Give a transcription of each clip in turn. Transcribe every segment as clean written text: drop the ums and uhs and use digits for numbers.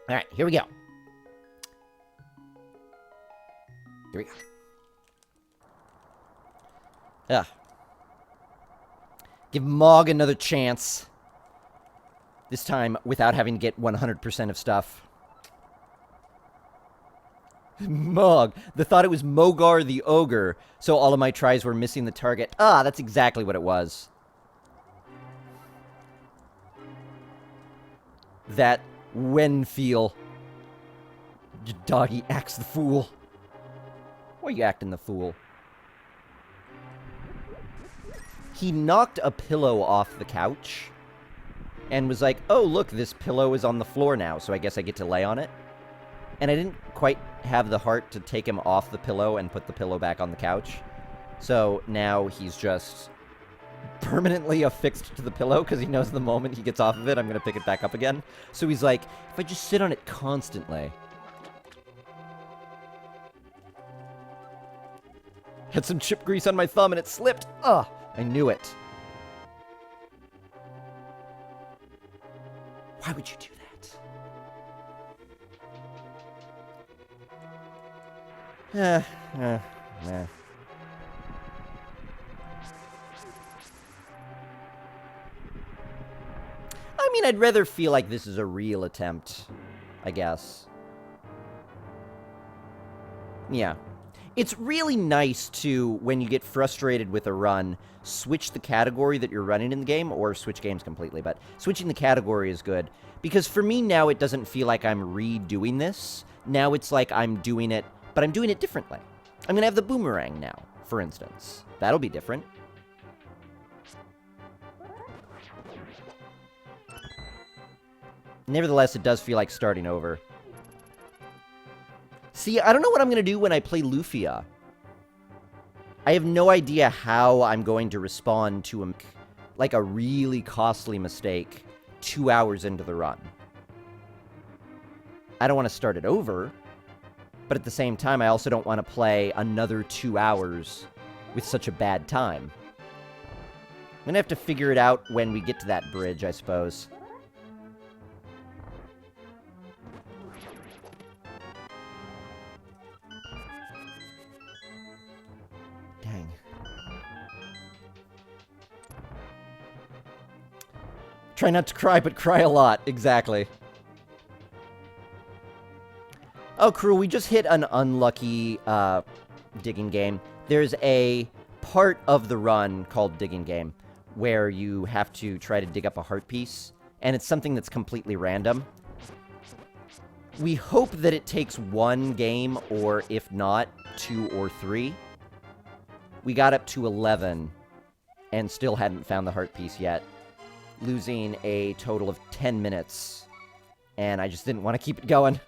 Alright, here we go. Here we go. Ugh. Give Mog another chance. This time without having to get 100% of stuff. Mog. The thought it was Mogar the Ogre, so all of my tries were missing the target. Ah, that's exactly what it was. That when feel. Doggy acts the fool. Why are you acting the fool? He knocked a pillow off the couch and was like, oh, look, this pillow is on the floor now, so I guess I get to lay on it. And I didn't quite have the heart to take him off the pillow and put the pillow back on the couch. So now he's just permanently affixed to the pillow because he knows the moment he gets off of it, I'm going to pick it back up again. So he's like, if I just sit on it constantly. Had some chip grease on my thumb and it slipped. Ugh, I knew it. Why would you do that? I mean, I'd rather feel like this is a real attempt, I guess. Yeah. It's really nice to, when you get frustrated with a run, switch the category that you're running in the game, or switch games completely, but switching the category is good. Because for me now, it doesn't feel like I'm redoing this. Now it's like I'm doing it, but I'm doing it differently. I'm going to have the boomerang now, for instance. That'll be different. Nevertheless, it does feel like starting over. See, I don't know what I'm going to do when I play Lufia. I have no idea how I'm going to respond to a really costly mistake 2 hours into the run. I don't want to start it over, but at the same time, I also don't want to play another 2 hours with such a bad time. I'm going to have to figure it out when we get to that bridge, I suppose. Dang. Try not to cry, but cry a lot. Exactly. Oh, crew, we just hit an unlucky digging game. There's a part of the run called digging game where you have to try to dig up a heart piece, and it's something that's completely random. We hope that it takes one game, or if not, 2 or 3. We got up to 11 and still hadn't found the heart piece yet, losing a total of 10 minutes, and I just didn't want to keep it going.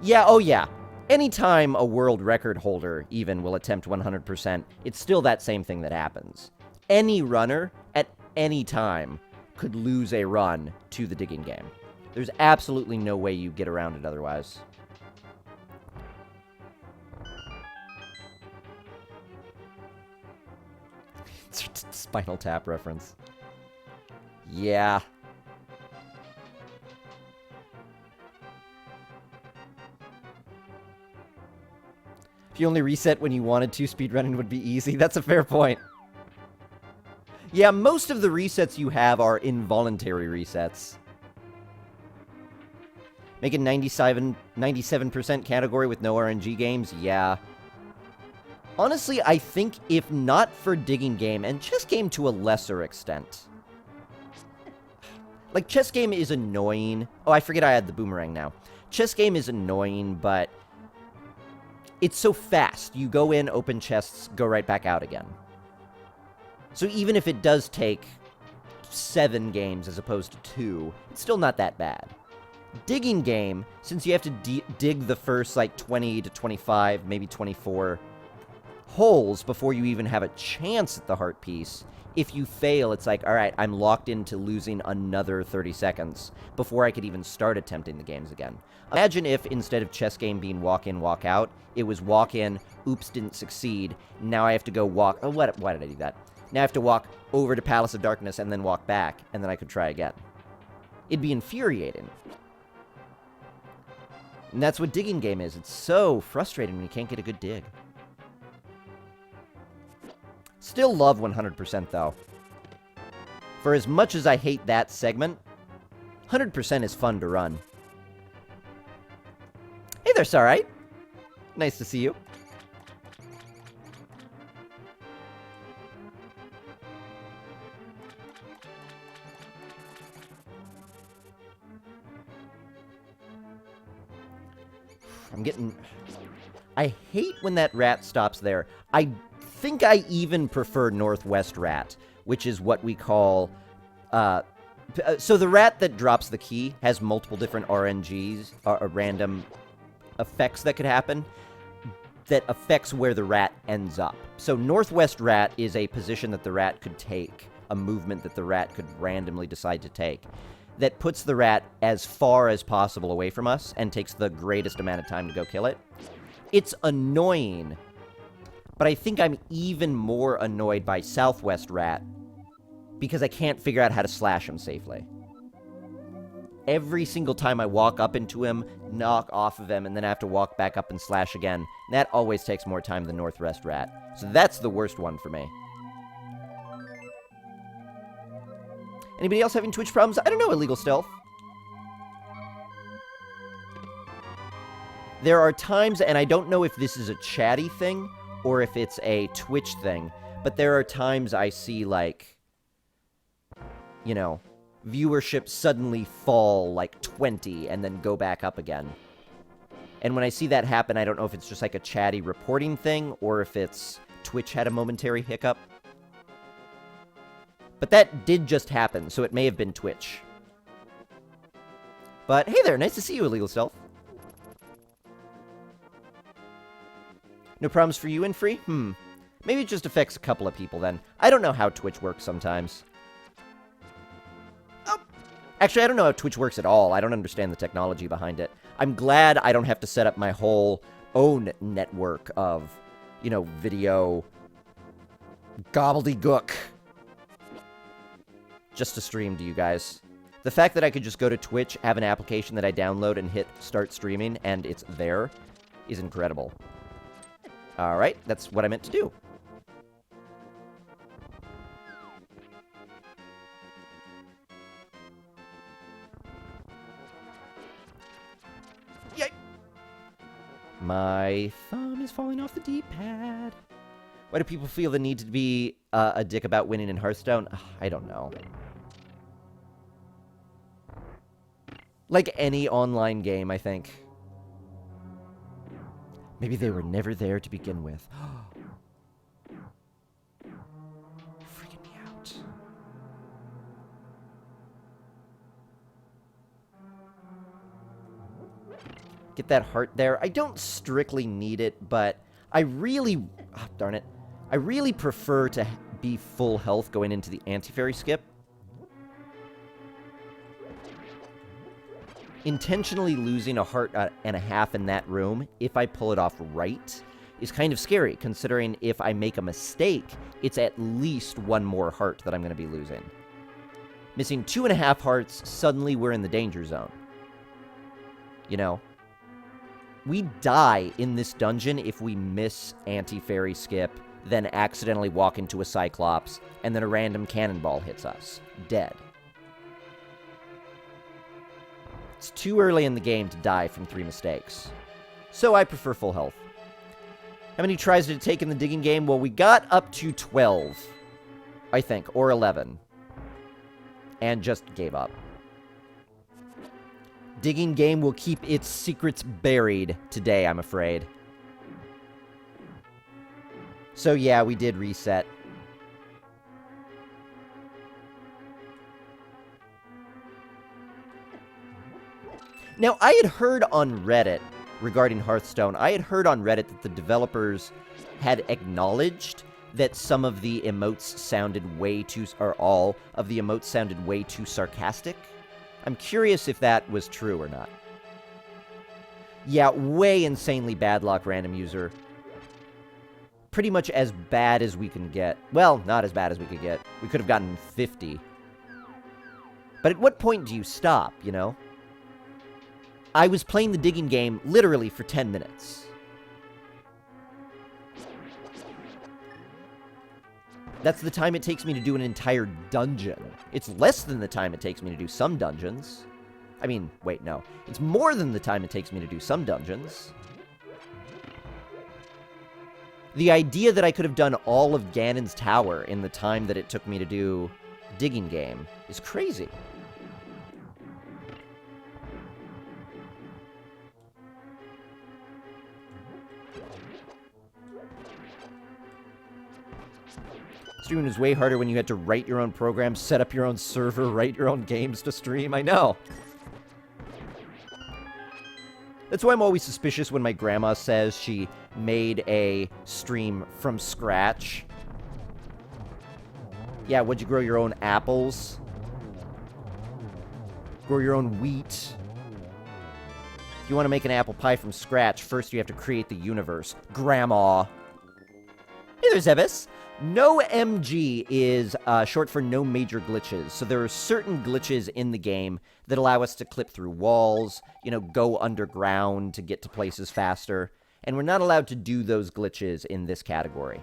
Yeah, oh yeah. Anytime a world record holder even will attempt 100%, it's still that same thing that happens. Any runner, at any time, could lose a run to the digging game. There's absolutely no way you get around it otherwise. Spinal Tap reference. Yeah. If you only reset when you wanted to, speedrunning would be easy. That's a fair point. Yeah, most of the resets you have are involuntary resets. Make a 97% category with no RNG games? Yeah. Honestly, I think if not for digging game, and chess game to a lesser extent. Like, chess game is annoying. Oh, I forget I had the boomerang now. Chess game is annoying, but it's so fast. You go in, open chests, go right back out again. So even if it does take 7 games as opposed to 2, it's still not that bad. Digging game, since you have to dig the first, like, 20 to 25, maybe 24 holes before you even have a chance at the heart piece, if you fail, it's like, all right, I'm locked into losing another 30 seconds before I could even start attempting the games again. Imagine if, instead of chess game being walk in, walk out, it was walk in, oops, didn't succeed, now I have to go walk, oh, why did I do that? Now I have to walk over to Palace of Darkness and then walk back, and then I could try again. It'd be infuriating. And that's what digging game is. It's so frustrating when you can't get a good dig. Still love 100% though. For as much as I hate that segment, 100% is fun to run. Hey there, Starite. Nice to see you. I hate when that rat stops there. I think I even prefer Northwest Rat, which is what we call... so the rat that drops the key has multiple different RNGs, random effects that could happen, that affects where the rat ends up. So Northwest Rat is a position that the rat could take, a movement that the rat could randomly decide to take, that puts the rat as far as possible away from us and takes the greatest amount of time to go kill it. It's annoying, but I think I'm even more annoyed by Southwest Rat because I can't figure out how to slash him safely. Every single time I walk up into him, knock off of him, and then I have to walk back up and slash again, that always takes more time than Northwest Rat. So that's the worst one for me. Anybody else having Twitch problems? I don't know, Illegal Stealth. There are times, and I don't know if this is a chatty thing or if it's a Twitch thing, but there are times I see, like, you know, viewership suddenly fall, like, 20 and then go back up again. And when I see that happen, I don't know if it's just, like, a chatty reporting thing or if it's Twitch had a momentary hiccup. But that did just happen, so it may have been Twitch. But hey there, nice to see you, Illegal Stealth. No problems for you, Infree? Maybe it just affects a couple of people then. I don't know how Twitch works sometimes. Oh, actually, I don't know how Twitch works at all. I don't understand the technology behind it. I'm glad I don't have to set up my whole own network of, you know, video gobbledygook just to stream to you guys. The fact that I could just go to Twitch, have an application that I download, and hit start streaming, and it's there, is incredible. Alright, that's what I meant to do. Yay! My thumb is falling off the D-pad. Why do people feel the need to be a dick about winning in Hearthstone? I don't know. Like any online game, I think. Maybe they were never there to begin with. Freaking me out. Get that heart there. I don't strictly need it, but I really... Oh, darn it. I really prefer to be full health going into the anti-fairy skip. Intentionally losing a heart and a half in that room, if I pull it off right, is kind of scary, considering if I make a mistake, it's at least one more heart that I'm going to be losing. Missing 2.5 hearts, suddenly we're in the danger zone. You know? We die in this dungeon if we miss anti-fairy skip, then accidentally walk into a Cyclops, and then a random cannonball hits us. Dead. It's too early in the game to die from 3 mistakes. So I prefer full health. How many tries did it take in the digging game? Well, we got up to 12, I think, or 11. And just gave up. Digging game will keep its secrets buried today, I'm afraid. So yeah, we did reset. Now, I had heard on Reddit, regarding Hearthstone, I had heard on Reddit that the developers had acknowledged that some of the emotes sounded way too, or all of the emotes sounded way too sarcastic. I'm curious if that was true or not. Yeah, way insanely bad luck, random user. Pretty much as bad as we can get. Well, not as bad as we could get. We could have gotten 50. But at what point do you stop, you know? I was playing the digging game literally for 10 minutes. That's the time it takes me to do an entire dungeon. It's less than the time it takes me to do some dungeons. I mean, wait, no. It's more than the time it takes me to do some dungeons. The idea that I could have done all of Ganon's Tower in the time that it took me to do digging game is crazy. Streaming was way harder when you had to write your own programs, set up your own server, write your own games to stream. I know. That's why I'm always suspicious when my grandma says she made a stream from scratch. Yeah, would you grow your own apples? Grow your own wheat? If you want to make an apple pie from scratch, first you have to create the universe. Grandma. Hey there, Zebus. No MG is short for no major glitches. So there are certain glitches in the game that allow us to clip through walls, you know, go underground to get to places faster. And we're not allowed to do those glitches in this category.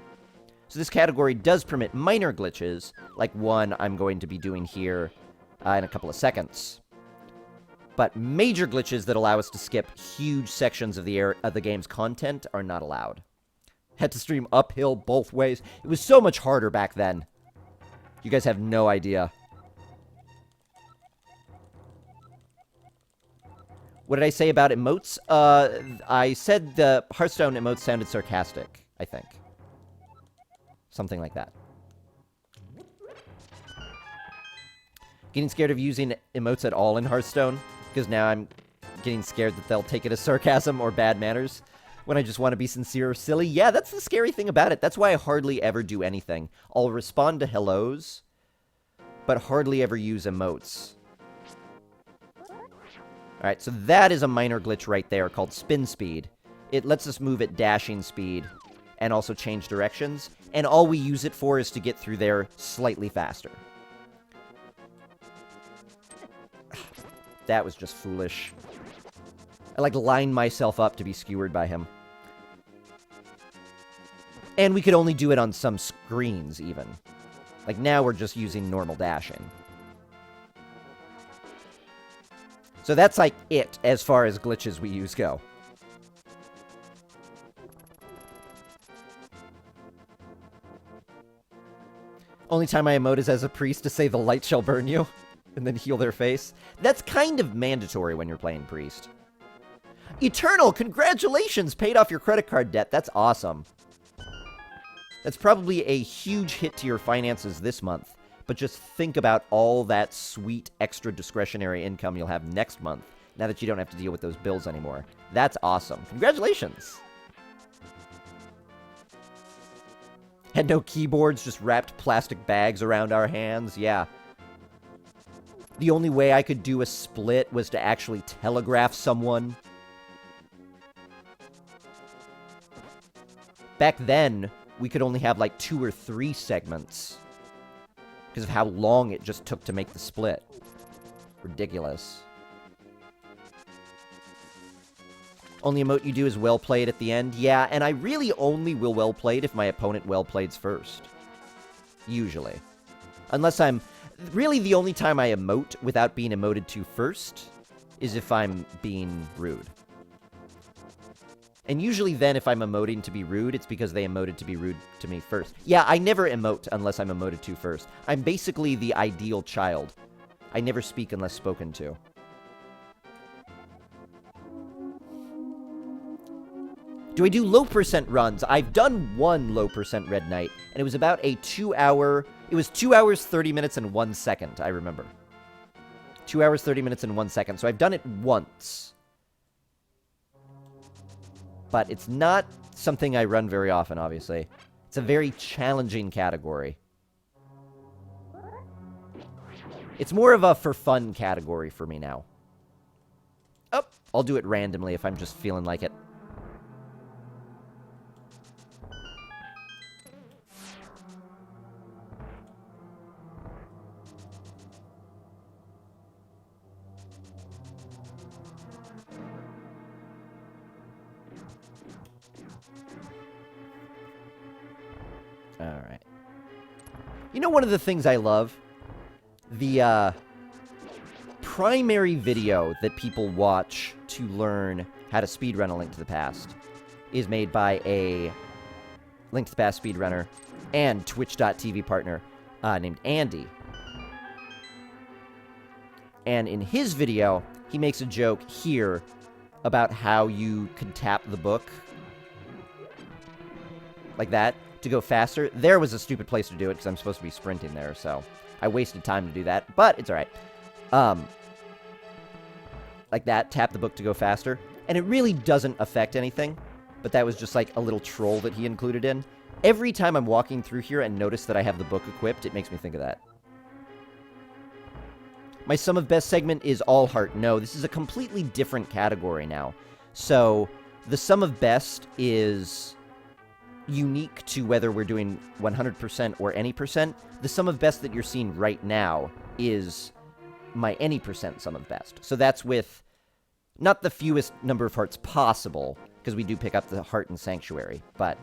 So this category does permit minor glitches, like one I'm going to be doing here in a couple of seconds. But major glitches that allow us to skip huge sections of the game's content are not allowed. Had to stream uphill both ways. It was so much harder back then. You guys have no idea. What did I say about emotes? I said the Hearthstone emotes sounded sarcastic, I think. Something like that. Getting scared of using emotes at all in Hearthstone? Because now I'm getting scared that they'll take it as sarcasm or bad manners. When I just want to be sincere or silly. Yeah, that's the scary thing about it. That's why I hardly ever do anything. I'll respond to hellos, but hardly ever use emotes. Alright, so that is a minor glitch right there called spin speed. It lets us move at dashing speed and also change directions. And all we use it for is to get through there slightly faster. That was just foolish. I, like, lined myself up to be skewered by him. And we could only do it on some screens, even. Like, now we're just using normal dashing. So that's, like, it, as far as glitches we use go. Only time I emote is as a priest to say the light shall burn you, and then heal their face. That's kind of mandatory when you're playing priest. Eternal, congratulations! Paid off your credit card debt. That's awesome. That's probably a huge hit to your finances this month. But just think about all that sweet extra discretionary income you'll have next month, now that you don't have to deal with those bills anymore. That's awesome. Congratulations! Had no keyboards, just wrapped plastic bags around our hands. Yeah. The only way I could do a split was to actually telegraph someone. Back then, we could only have like 2 or 3 segments because of how long it just took to make the split. Ridiculous. Only emote you do is well played at the end. Yeah, and I really only will well played if my opponent well plays first. Usually. Unless I'm... Really, the only time I emote without being emoted to first is if I'm being rude. And usually then, if I'm emoting to be rude, it's because they emoted to be rude to me first. Yeah, I never emote unless I'm emoted to first. I'm basically the ideal child. I never speak unless spoken to. Do I do low percent runs? I've done one low percent Red Knight, and it was about a 2 hour... It was 2 hours, 30 minutes, and 1 second, I remember. 2 hours, 30 minutes, and 1 second. So I've done it once. But it's not something I run very often, obviously. It's a very challenging category. It's more of a for fun category for me now. Oh, I'll do it randomly if I'm just feeling like it. Alright. You know one of the things I love? The, primary video that people watch to learn how to speedrun A Link to the Past is made by a Link to the Past speedrunner and Twitch.tv partner named Andy. And in his video, he makes a joke here about how you could tap the book like that to go faster. There was a stupid place to do it because I'm supposed to be sprinting there, so I wasted time to do that, but it's alright. Like that, tap the book to go faster. And it really doesn't affect anything, but that was just like a little troll that he included in. Every time I'm walking through here and notice that I have the book equipped, it makes me think of that. My Sum of Best segment is All Heart. No, this is a completely different category now. So, the Sum of Best is unique to whether we're doing 100% or any percent. The Sum of Best that you're seeing right now is my any percent Sum of Best. So that's with not the fewest number of hearts possible, because we do pick up the heart in Sanctuary, but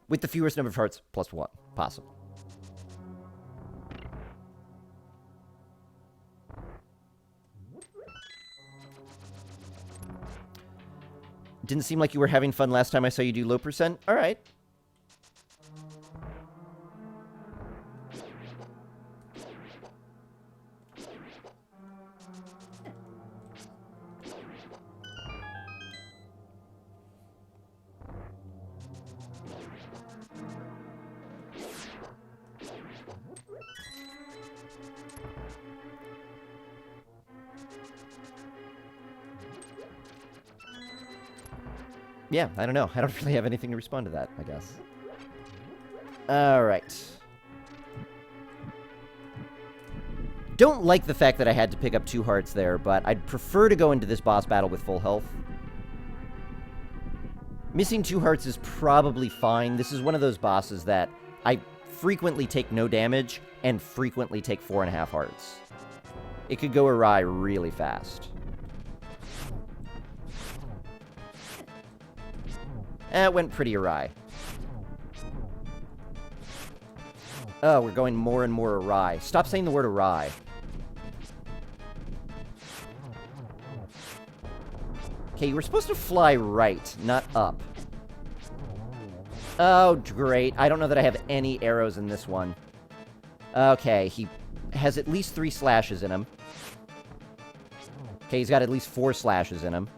with the fewest number of hearts plus 1 possible. Didn't seem like you were having fun last time I saw you do low percent. All right. Yeah, I don't know. I don't really have anything to respond to that, I guess. Alright. Don't like the fact that I had to pick up 2 hearts there, but I'd prefer to go into this boss battle with full health. Missing 2 hearts is probably fine. This is one of those bosses that I frequently take no damage and frequently take 4.5 hearts. It could go awry really fast. It went pretty awry. Oh, we're going more and more awry. Stop saying the word awry. Okay, you were supposed to fly right, not up. Oh, great. I don't know that I have any arrows in this one. Okay, he has at least 3 slashes in him. Okay, he's got at least 4 slashes in him.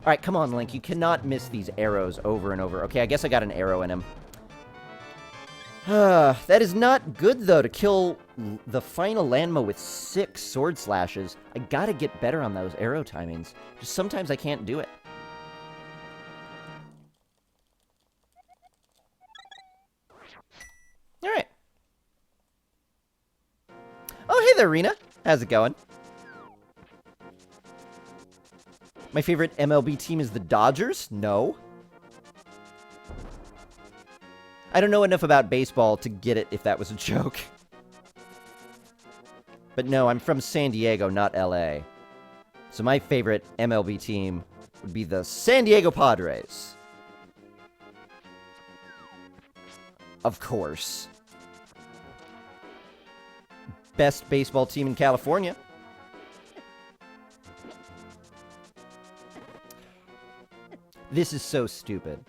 Alright, come on, Link. You cannot miss these arrows over and over. Okay, I guess I got an arrow in him. That is not good, though, to kill the final Lanma with 6 sword slashes. I gotta get better on those arrow timings. Just sometimes I can't do it. Alright. Oh, hey there, Rena. How's it going? My favorite MLB team is the Dodgers? No. I don't know enough about baseball to get it if that was a joke. But no, I'm from San Diego, not LA. So my favorite MLB team would be the San Diego Padres. Of course. Best baseball team in California. This is so stupid.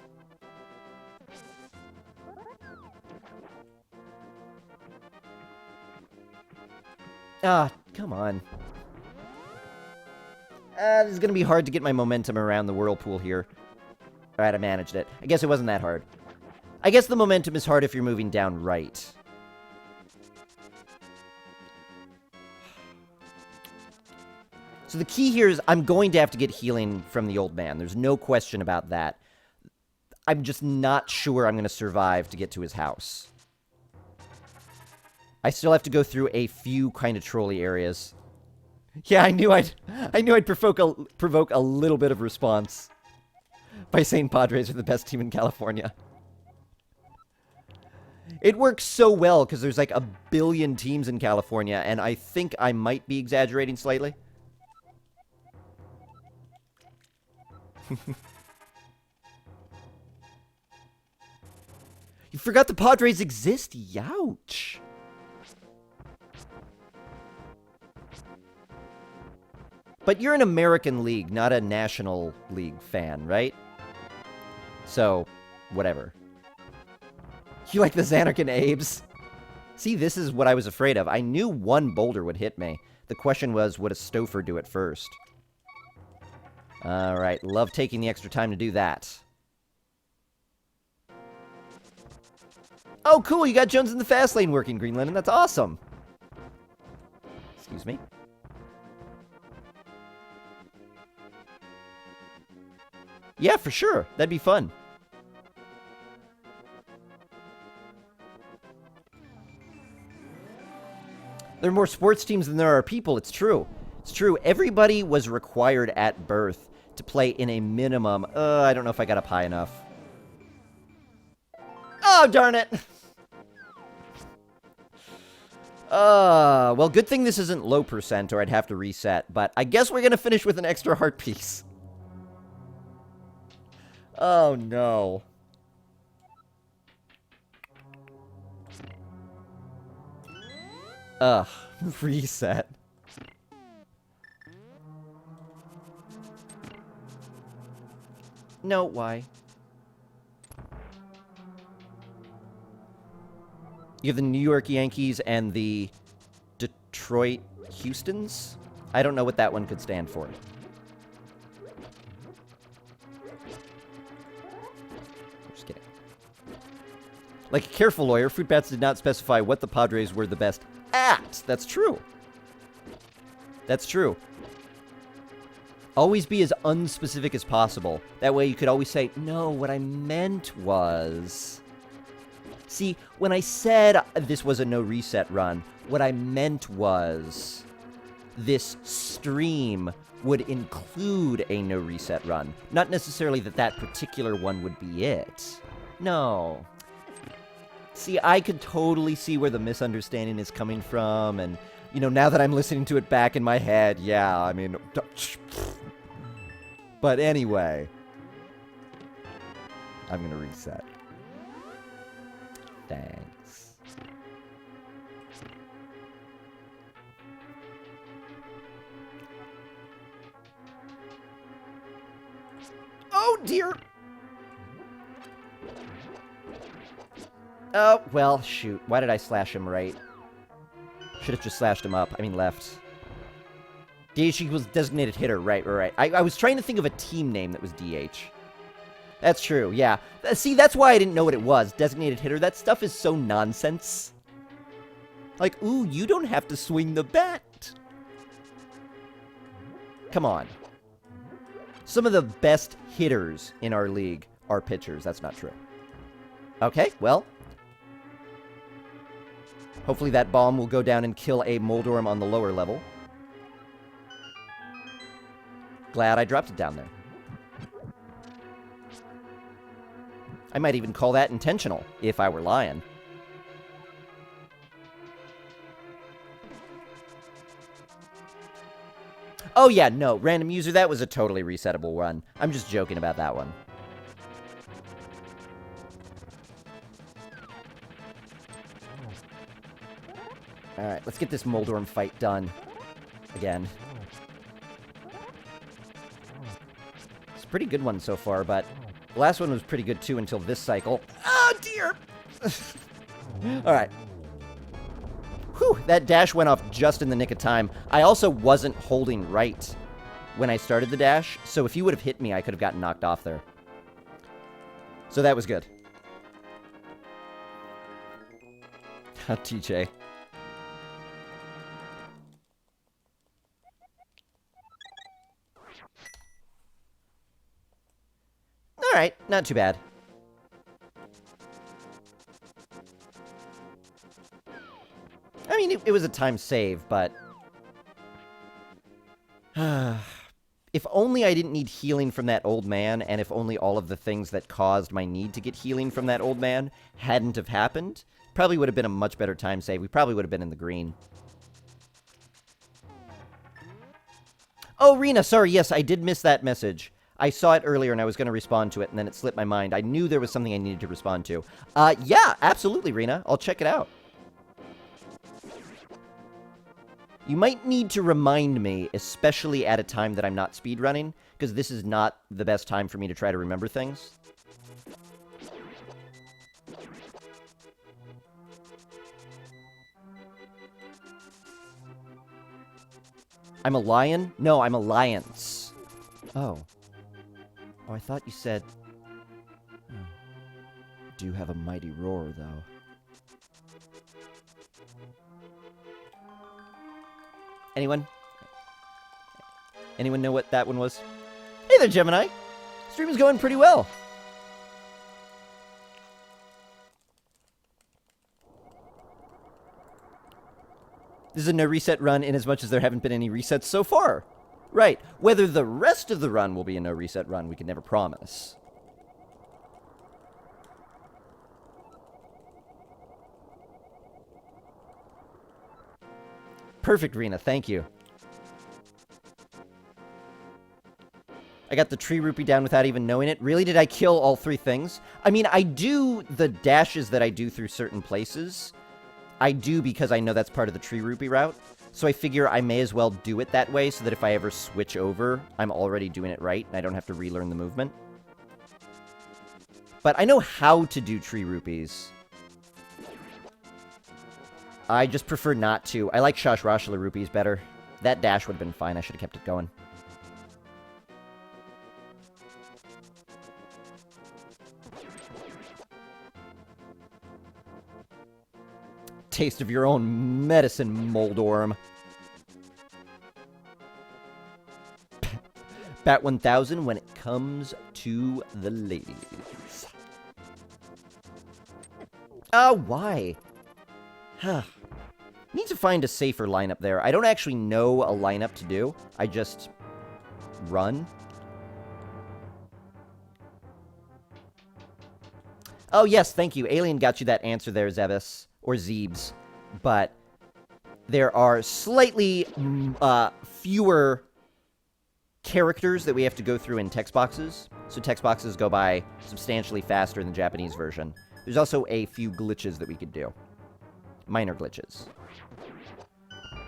Ah, come on. This is gonna be hard to get my momentum around the whirlpool here. Alright, I managed it. I guess it wasn't that hard. I guess the momentum is hard if you're moving down right. So the key here is I'm going to have to get healing from the old man. There's no question about that. I'm just not sure I'm going to survive to get to his house. I still have to go through a few kind of trolly areas. Yeah, I knew I'd provoke a little bit of response by saying Padres are the best team in California. It works so well because there's like 1 billion teams in California, and I think I might be exaggerating slightly. You forgot the Padres exist? Youch. But you're an American League, not a National League fan, right? So, whatever. You like the Xanarkin Abes? See, this is what I was afraid of. I knew one boulder would hit me. The question was, would a Stouffer do it first? Alright, love taking the extra time to do that. Oh, cool, you got Jones in the fast lane working, Green Linen. That's awesome. Excuse me. Yeah, for sure. That'd be fun. There are more sports teams than there are people. It's true. It's true. Everybody was required at birth to play in a minimum. I don't know if I got up high enough. Oh, darn it. Well, good thing this isn't low percent or I'd have to reset. But I guess we're going to finish with an extra heart piece. Oh, no. Ugh. Reset. No, why? You have the New York Yankees and the Detroit Houstons? I don't know what that one could stand for. Just kidding. Like a careful lawyer, Fruitbats did not specify what the Padres were the best at. That's true. That's true. Always be as unspecific as possible. That way you could always say, no, what I meant was... See, when I said this was a no reset run, what I meant was this stream would include a no reset run. Not necessarily that that particular one would be it. No. See, I could totally see where the misunderstanding is coming from, and, you know, now that I'm listening to it back in my head, yeah, I mean... But anyway, I'm gonna reset. Thanks. Oh, dear! Oh, well, shoot. Why did I slash him right? Should have just slashed him up. I mean, left. DH equals designated hitter. Right. I was trying to think of a team name that was DH. That's true, yeah. See, that's why I didn't know what it was. Designated hitter. That stuff is so nonsense. Like, ooh, you don't have to swing the bat. Come on. Some of the best hitters in our league are pitchers. That's not true. Okay, well. Hopefully that bomb will go down and kill a Moldorm on the lower level. Glad I dropped it down there. I might even call that intentional, if I were lying. Oh yeah, no, random user, that was a totally resettable run. I'm just joking about that one. Alright, let's get this Moldorm fight done. Again. It's a pretty good one so far, but the last one was pretty good too until this cycle. Oh, dear! Alright. Whew, that dash went off just in the nick of time. I also wasn't holding right when I started the dash, so if you would have hit me, I could have gotten knocked off there. So that was good. TJ. Alright, not too bad. I mean, it was a time save, but... if only I didn't need healing from that old man, and if only all of the things that caused my need to get healing from that old man hadn't have happened, probably would have been a much better time save. We probably would have been in the green. Oh, Rena, sorry, yes, I did miss that message. I saw it earlier and I was going to respond to it, and then it slipped my mind. I knew there was something I needed to respond to. Yeah, absolutely, Rena. I'll check it out. You might need to remind me, especially at a time that I'm not speedrunning, because this is not the best time for me to try to remember things. I'm a lion? No, I'm a lions. Oh. Oh, I thought you said... Oh. Do have a mighty roar, though. Anyone? Anyone know what that one was? Hey there, Gemini! Stream is going pretty well. This is a no reset run in as much as there haven't been any resets so far. Right. Whether the rest of the run will be a no reset run, we can never promise. Perfect, Rena. Thank you. I got the tree rupee down without even knowing it. Really? Did I kill all 3 things? I mean, I do the dashes that I do through certain places. I do because I know that's part of the tree rupee route. So I figure I may as well do it that way so that if I ever switch over, I'm already doing it right and I don't have to relearn the movement. But I know how to do tree rupees. I just prefer not to. I like Shashrashla rupees better. That dash would have been fine. I should have kept it going. Taste of your own medicine, Moldorm. Bat 1000 when it comes to the ladies. Why? Need to find a safer lineup there. I don't actually know a lineup to do. I just run. Oh, yes, thank you. Alien got you that answer there, Zebus. Or Zeebs. But there are slightly fewer characters that we have to go through in text boxes. So text boxes go by substantially faster in the Japanese version. There's also a few glitches that we could do. Minor glitches.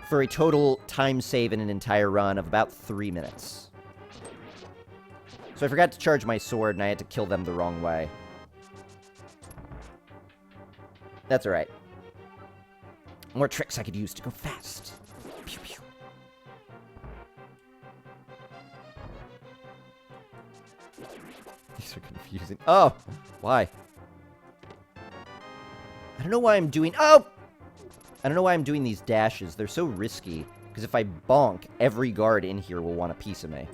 For a total time save in an entire run of about 3 minutes. So I forgot to charge my sword, and I had to kill them the wrong way. That's alright. More tricks I could use to go fast. Pew, pew. These are confusing. Oh! Why? I don't know why I'm doing... Oh! I don't know why I'm doing these dashes. They're so risky. Because if I bonk, every guard in here will want a piece of me.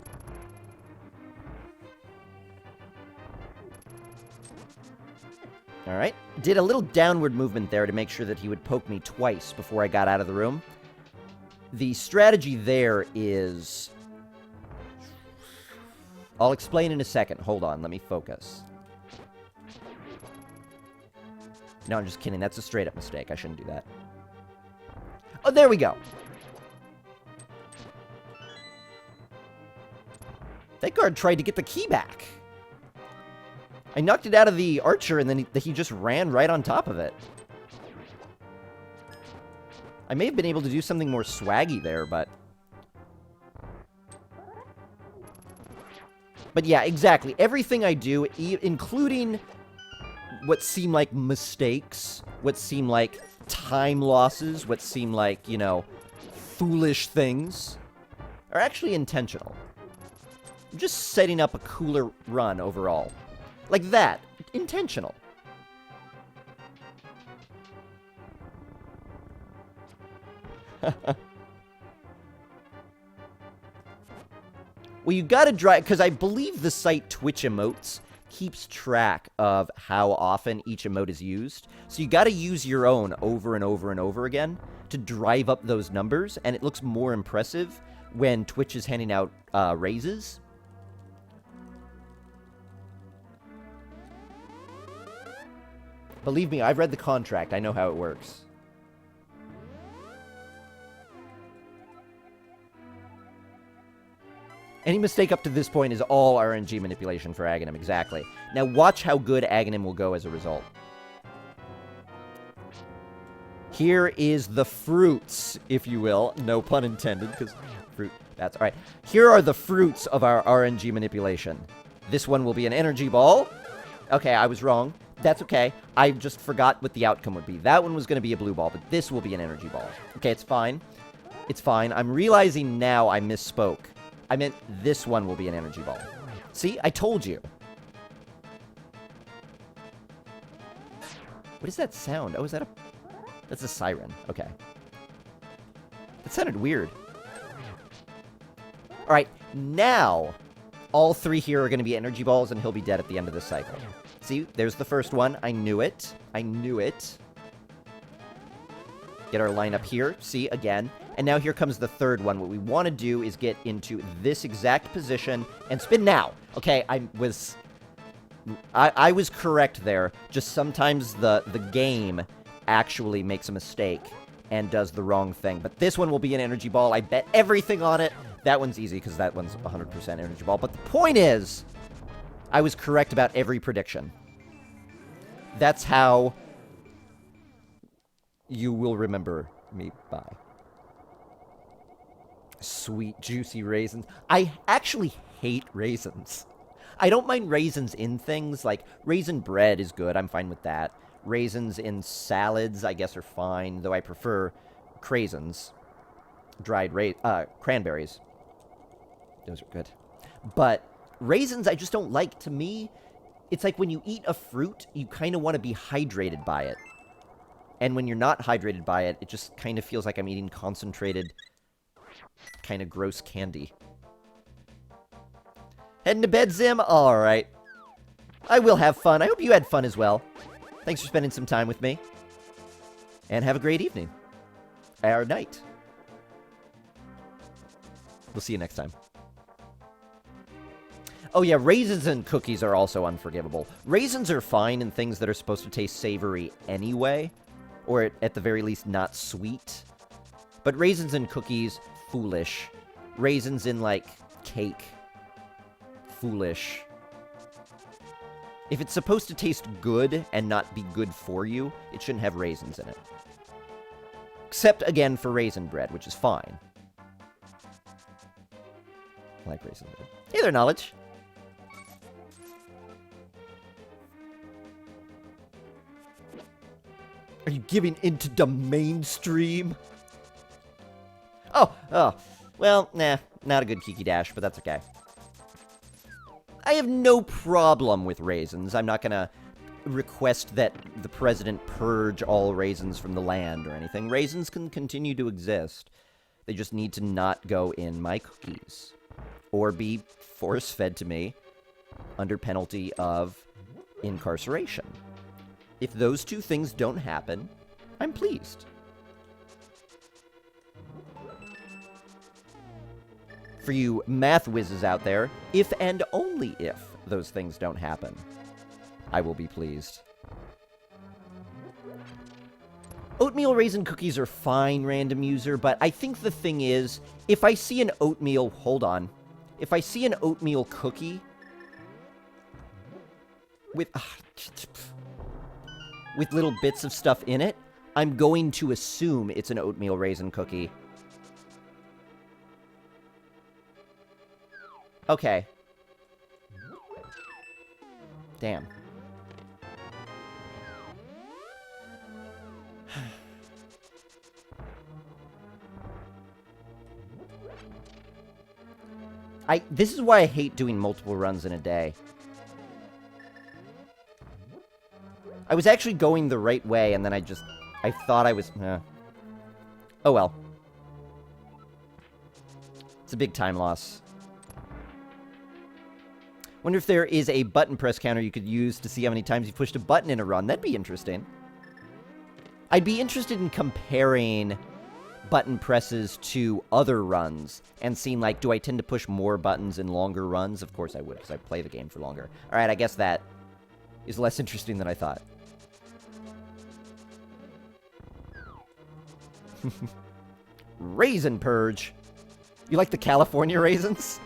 Alright. Did a little downward movement there to make sure that he would poke me twice before I got out of the room. The strategy there is... I'll explain in a second. Hold on, let me focus. No, I'm just kidding. That's a straight-up mistake. I shouldn't do that. Oh, there we go. That guard tried to get the key back. I knocked it out of the archer, and then he just ran right on top of it. I may have been able to do something more swaggy there, but... But yeah, exactly. Everything I do, including what seem like mistakes, what seem like time losses, what seem like, you know, foolish things, are actually intentional. I'm just setting up a cooler run overall. Like that. Intentional. Well, you gotta drive, because I believe the site Twitch Emotes keeps track of how often each emote is used. So you gotta use your own over and over and over again to drive up those numbers, and it looks more impressive when Twitch is handing out raises. Believe me, I've read the contract. I know how it works. Any mistake up to this point is all RNG manipulation for Aghanim, exactly. Now watch how good Aghanim will go as a result. Here is the fruits, if you will. No pun intended, because fruit, that's all right. Here are the fruits of our RNG manipulation. This one will be an energy ball. Okay, I was wrong. That's okay. I just forgot what the outcome would be. That one was going to be a blue ball, but this will be an energy ball. Okay, it's fine. It's fine. I'm realizing now I misspoke. I meant this one will be an energy ball. See? I told you. What is that sound? Oh, is that a... That's a siren. Okay. That sounded weird. All right, now all three here are going to be energy balls, and he'll be dead at the end of this cycle. See, there's the first one. I knew it. I knew it. Get our line up here. See, again. And now here comes the third one. What we want to do is get into this exact position and spin now. Okay, I was correct there. Just sometimes the game actually makes a mistake and does the wrong thing. But this one will be an energy ball. I bet everything on it. That one's easy because that one's 100% energy ball. But the point is, I was correct about every prediction. That's how you will remember me by. Sweet, juicy raisins. I actually hate raisins. I don't mind raisins in things. Like, raisin bread is good. I'm fine with that. Raisins in salads, I guess, are fine, though I prefer craisins. Dried cranberries. Those are good. But raisins, I just don't like. To me, it's like when you eat a fruit, you kind of want to be hydrated by it. And when you're not hydrated by it, it just kind of feels like I'm eating concentrated, kind of gross candy. Heading to bed, Zim? All right. I will have fun. I hope you had fun as well. Thanks for spending some time with me. And have a great evening. Or night. We'll see you next time. Oh yeah, raisins and cookies are also unforgivable. Raisins are fine in things that are supposed to taste savory anyway. Or at the very least, not sweet. But raisins and cookies, foolish. Raisins in, like, cake, foolish. If it's supposed to taste good and not be good for you, it shouldn't have raisins in it. Except, again, for raisin bread, which is fine. I like raisin bread. Hey there, Knowledge. Are you giving into the mainstream? Oh, well, nah, not a good Kiki Dash, but that's okay. I have no problem with raisins. I'm not gonna request that the president purge all raisins from the land or anything. Raisins can continue to exist. They just need to not go in my cookies. Or be force-fed to me under penalty of incarceration. If those two things don't happen, I'm pleased. For you math whizzes out there, if and only if those things don't happen, I will be pleased. Oatmeal raisin cookies are fine, random user, but I think the thing is, if I see an oatmeal... Hold on. If I see an oatmeal cookie with little bits of stuff in it, I'm going to assume it's an oatmeal raisin cookie. Okay. Damn. This is why I hate doing multiple runs in a day. I was actually going the right way, and then I thought I was... Oh well. It's a big time loss. Wonder if there is a button press counter you could use to see how many times you pushed a button in a run. That'd be interesting. I'd be interested in comparing button presses to other runs and seeing, like, do I tend to push more buttons in longer runs? Of course I would, because I play the game for longer. Alright, I guess that is less interesting than I thought. Raisin Purge. You like the California raisins?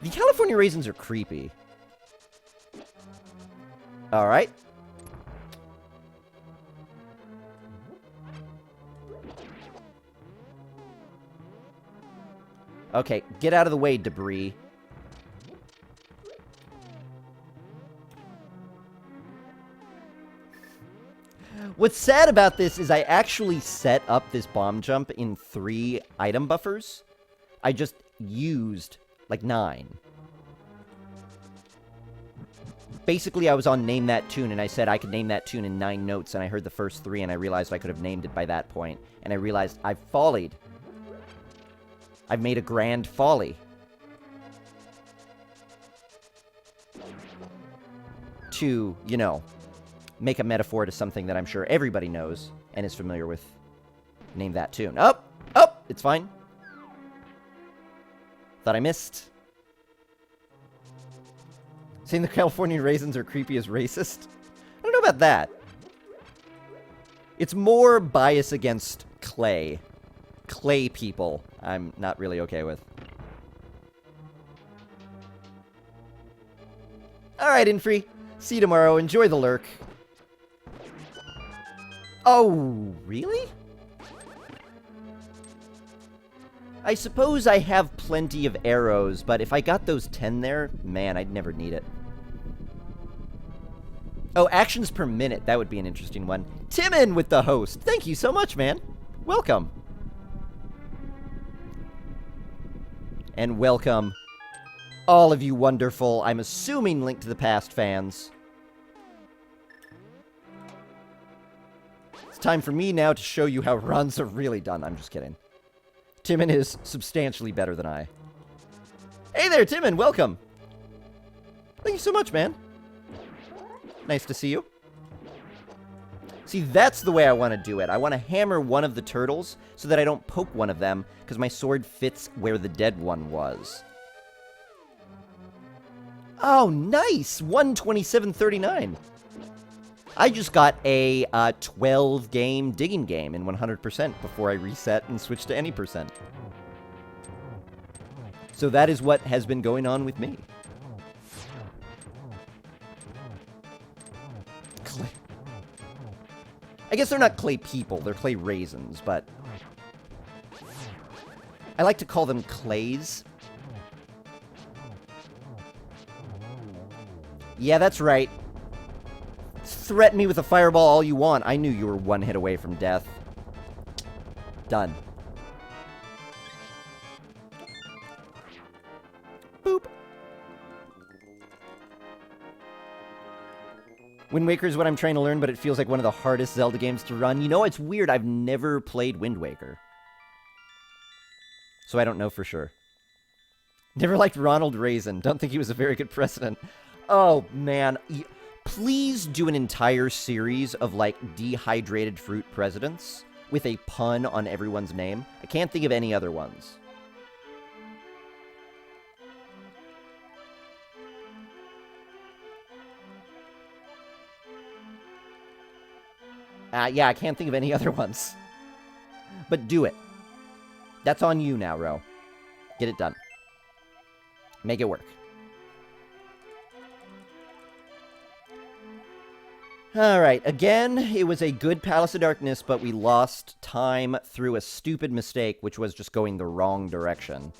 The California raisins are creepy. Alright. Okay, get out of the way, debris. What's sad about this is I actually set up this bomb jump in 3 item buffers. I just used, like, 9. Basically, I was on Name That Tune, and I said I could name that tune in 9 notes, and I heard the first 3, and I realized I could have named it by that point. And I realized I've follied. I've made a grand folly. To, you know, make a metaphor to something that I'm sure everybody knows and is familiar with. Name That Tune. Oh! Oh! It's fine. Thought I missed. Saying the Californian raisins are creepy is racist? I don't know about that. It's more bias against clay. Clay people, I'm not really okay with. Alright, Infree. See you tomorrow. Enjoy the lurk. Oh, really? I suppose I have plenty of arrows, but if I got those 10 there, man, I'd never need it. Oh, actions per minute. That would be an interesting one. Timon with the host. Thank you so much, man. Welcome. And welcome all of you wonderful, I'm assuming Link to the Past fans. It's time for me now to show you how runs are really done. I'm just kidding. Timon is substantially better than I. Hey there, Timon, welcome. Thank you so much, man. Nice to see you. See, that's the way I want to do it. I want to hammer one of the turtles so that I don't poke one of them, because my sword fits where the dead one was. Oh, nice! 127.39. I just got a 12-game digging game in 100% before I reset and switched to any percent. So that is what has been going on with me. I guess they're not clay people, they're clay raisins, but I like to call them clays. Yeah, that's right. Threaten me with a fireball all you want. I knew you were one hit away from death. Done. Boop. Wind Waker is what I'm trying to learn, but it feels like one of the hardest Zelda games to run. You know, it's weird. I've never played Wind Waker. So I don't know for sure. Never liked Ronald Raisin. Don't think he was a very good president. Oh, man. Please do an entire series of, like, dehydrated fruit presidents with a pun on everyone's name. I can't think of any other ones. Yeah, I can't think of any other ones. But do it. That's on you now, Ro. Get it done. Make it work. Alright, again, it was a good Palace of Darkness, but we lost time through a stupid mistake, which was just going the wrong direction.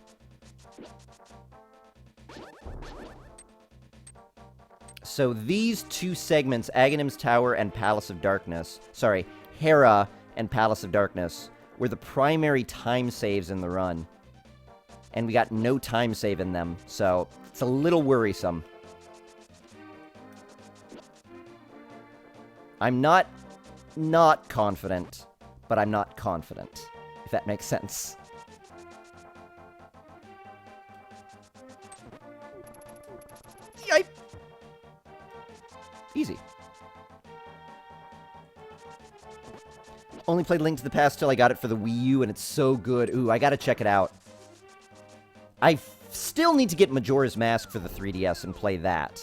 So these two segments, Aghanim's Tower and Palace of Darkness, sorry, Hera and Palace of Darkness, were the primary time saves in the run. And we got no time save in them, so it's a little worrisome. I'm not confident, but I'm not confident, if that makes sense. Yipe! Easy. Only played Link to the Past till I got it for the Wii U, and it's so good. Ooh, I gotta check it out. I still need to get Majora's Mask for the 3DS and play that.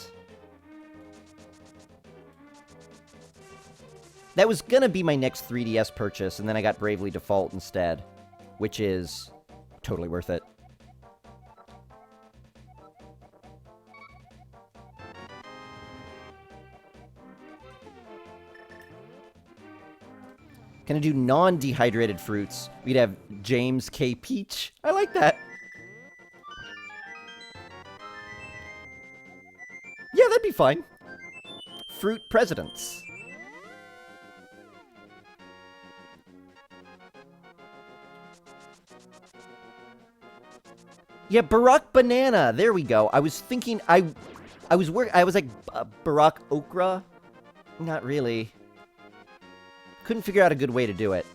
That was gonna be my next 3DS purchase, and then I got Bravely Default instead, which is totally worth it. Can I do non-dehydrated fruits? We'd have James K. Peach. I like that. Yeah, that'd be fine. Fruit presidents. Yeah, Barack Banana. There we go. I was thinking I was like Barack Okra. Not really. Couldn't figure out a good way to do it.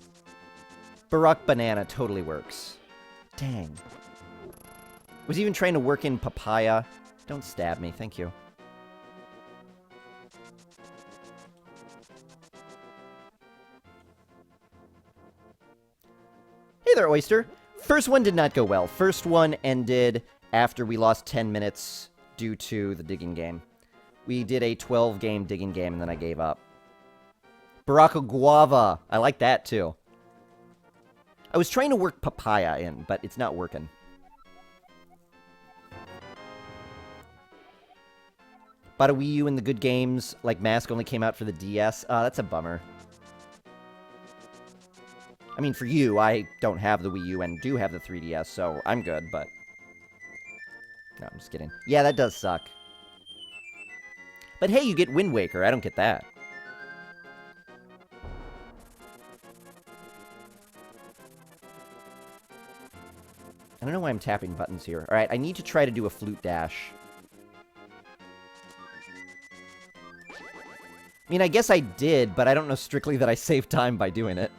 Barack Banana totally works. Dang. Was even trying to work in papaya. Don't stab me, thank you. Hey there, Oyster. First one did not go well. First one ended after we lost 10 minutes due to the digging game. We did a 12-game digging game, and then I gave up. Baraka Guava. I like that, too. I was trying to work papaya in, but it's not working. Bought a Wii U and the good games, like Mask, only came out for the DS. That's a bummer. I mean, for you, I don't have the Wii U and do have the 3DS, so I'm good, but... No, I'm just kidding. Yeah, that does suck. But hey, you get Wind Waker. I don't get that. I don't know why I'm tapping buttons here. Alright, I need to try to do a flute dash. I mean, I guess I did, but I don't know strictly that I saved time by doing it.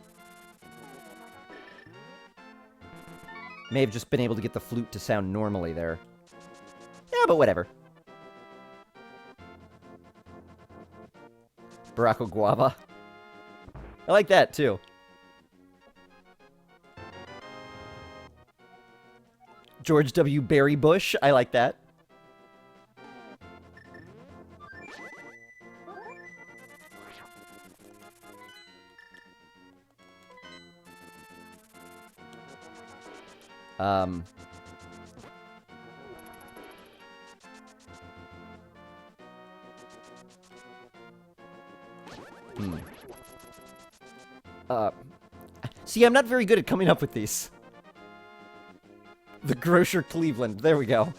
May have just been able to get the flute to sound normally there. Yeah, but whatever. Barack Guava. I like that, too. George W. Barry Bush. I like that. See, I'm not very good at coming up with these. The Grocer Cleveland. There we go.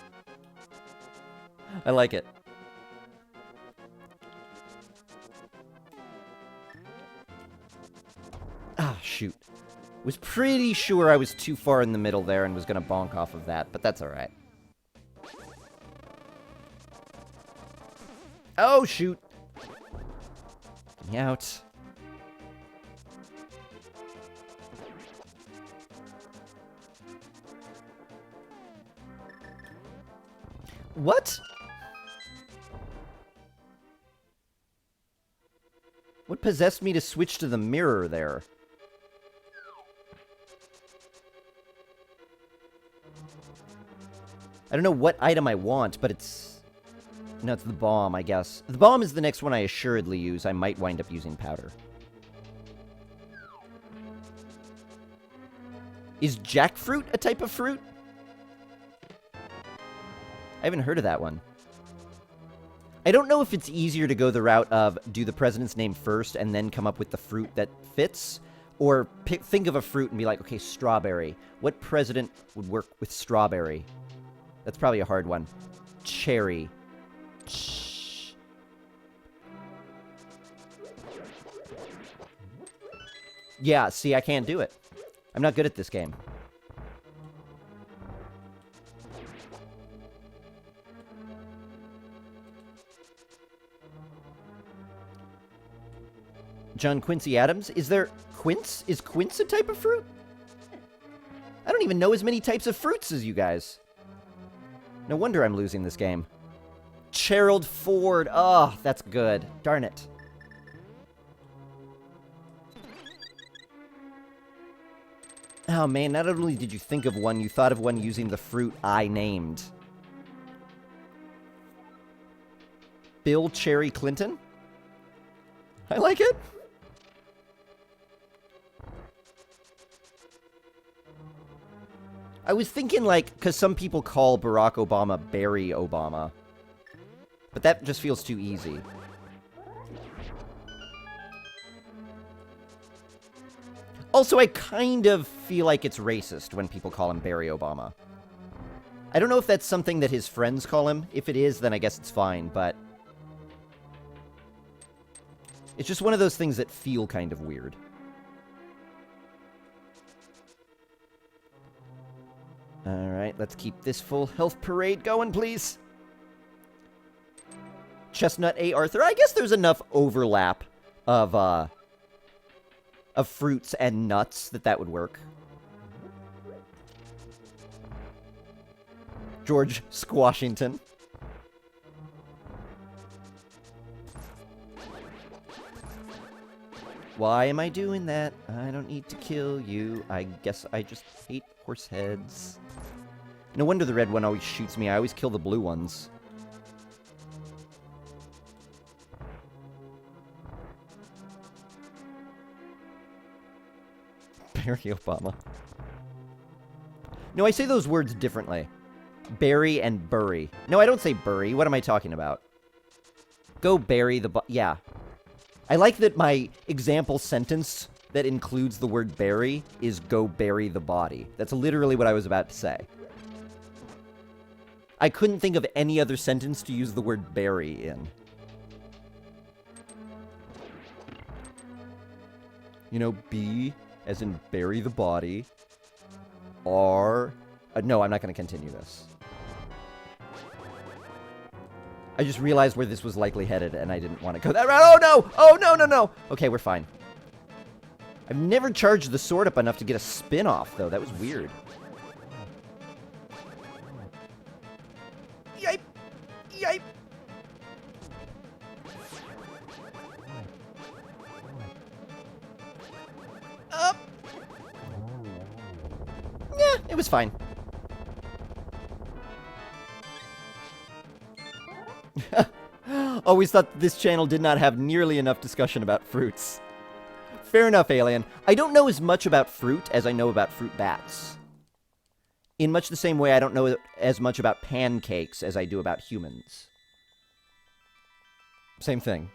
I like it. Ah, shoot. Was pretty sure I was too far in the middle there and was gonna bonk off of that, but that's alright. Oh, shoot. Get me out. What? What possessed me to switch to the mirror there? I don't know what item I want, but it's... No, it's the bomb, I guess. The bomb is the next one I assuredly use. I might wind up using powder. Is jackfruit a type of fruit? I haven't heard of that one. I don't know if it's easier to go the route of do the president's name first and then come up with the fruit that fits, or think of a fruit and be like, okay, strawberry. What president would work with strawberry? That's probably a hard one. Cherry. Yeah, see, I can't do it. I'm not good at this game. John Quincy Adams? Is there quince? Is quince a type of fruit? I don't even know as many types of fruits as you guys. No wonder I'm losing this game. Gerald Ford. Oh, that's good. Darn it. Oh, man, not only did you think of one, you thought of one using the fruit I named. Bill Cherry Clinton? I like it. I was thinking, like, because some people call Barack Obama Barry Obama. But that just feels too easy. Also, I kind of feel like it's racist when people call him Barry Obama. I don't know if that's something that his friends call him. If it is, then I guess it's fine, but... it's just one of those things that feel kind of weird. Alright, let's keep this full health parade going, please. Chestnut A. Arthur. I guess there's enough overlap of fruits and nuts that would work. George Squashington. Why am I doing that? I don't need to kill you. I guess I just hate horse heads. No wonder the red one always shoots me. I always kill the blue ones. Barry Obama. No, I say those words differently. Bury and bury. No, I don't say bury. What am I talking about? Go bury the yeah. I like that my example sentence that includes the word bury is go bury the body. That's literally what I was about to say. I couldn't think of any other sentence to use the word bury in. You know, B as in bury the body. R... no, I'm not going to continue this. I just realized where this was likely headed, and I didn't want to go that route. Oh, no! Oh, no, no, no! Okay, we're fine. I've never charged the sword up enough to get a spin-off, though. That was weird. Yipe! Yipe! Up! Yeah, it was fine. Always thought this channel did not have nearly enough discussion about fruits. Fair enough, Alien. I don't know as much about fruit as I know about fruit bats. In much the same way I don't know as much about pancakes as I do about humans. Same thing.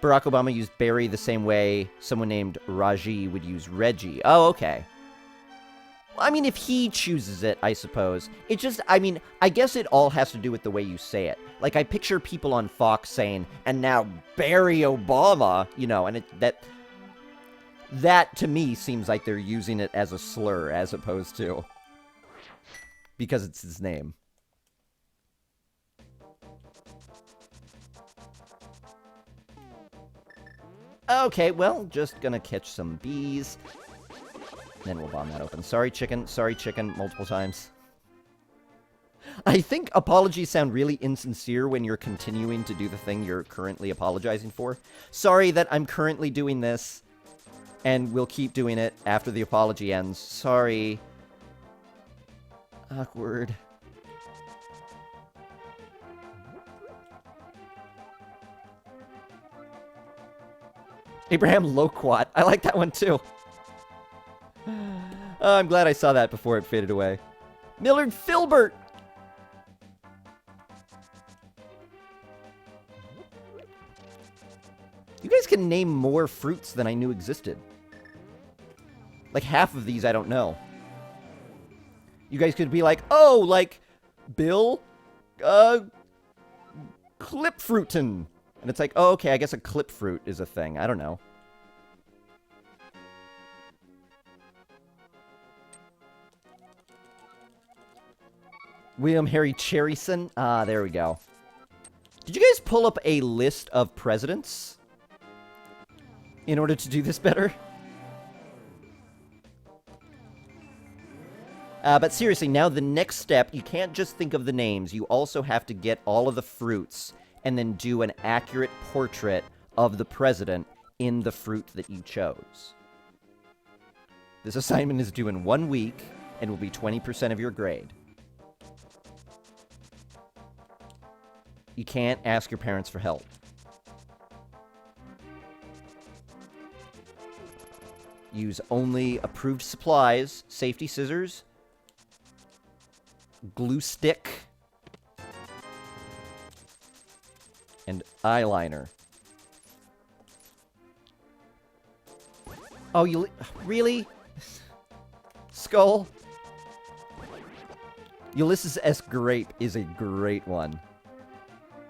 Barack Obama used Barry the same way someone named Raji would use Reggie. Oh, okay. I mean, if he chooses it, I suppose. It just, I mean, I guess it all has to do with the way you say it. Like, I picture people on Fox saying, and now Barry Obama, you know, and that to me seems like they're using it as a slur as opposed to because it's his name. Okay, well, just gonna catch some bees. Then we'll bomb that open. Sorry, chicken, multiple times. I think apologies sound really insincere when you're continuing to do the thing you're currently apologizing for. Sorry that I'm currently doing this, and we'll keep doing it after the apology ends. Sorry. Awkward. Abraham Loquat. I like that one, too. I'm glad I saw that before it faded away. Millard Filbert! You guys can name more fruits than I knew existed. Like, half of these I don't know. You guys could be like, oh, like, Bill, Clipfruitin. And it's like, oh, okay, I guess a clipfruit is a thing. I don't know. William Harry Cherryson. Ah, there we go. Did you guys pull up a list of presidents in order to do this better? But seriously, now the next step, you can't just think of the names. You also have to get all of the fruits and then do an accurate portrait of the president in the fruit that you chose. This assignment is due in 1 week and will be 20% of your grade. You can't ask your parents for help. Use only approved supplies, safety scissors, glue stick, and eyeliner. Oh, you... Really? Skull? Ulysses S. Grape is a great one.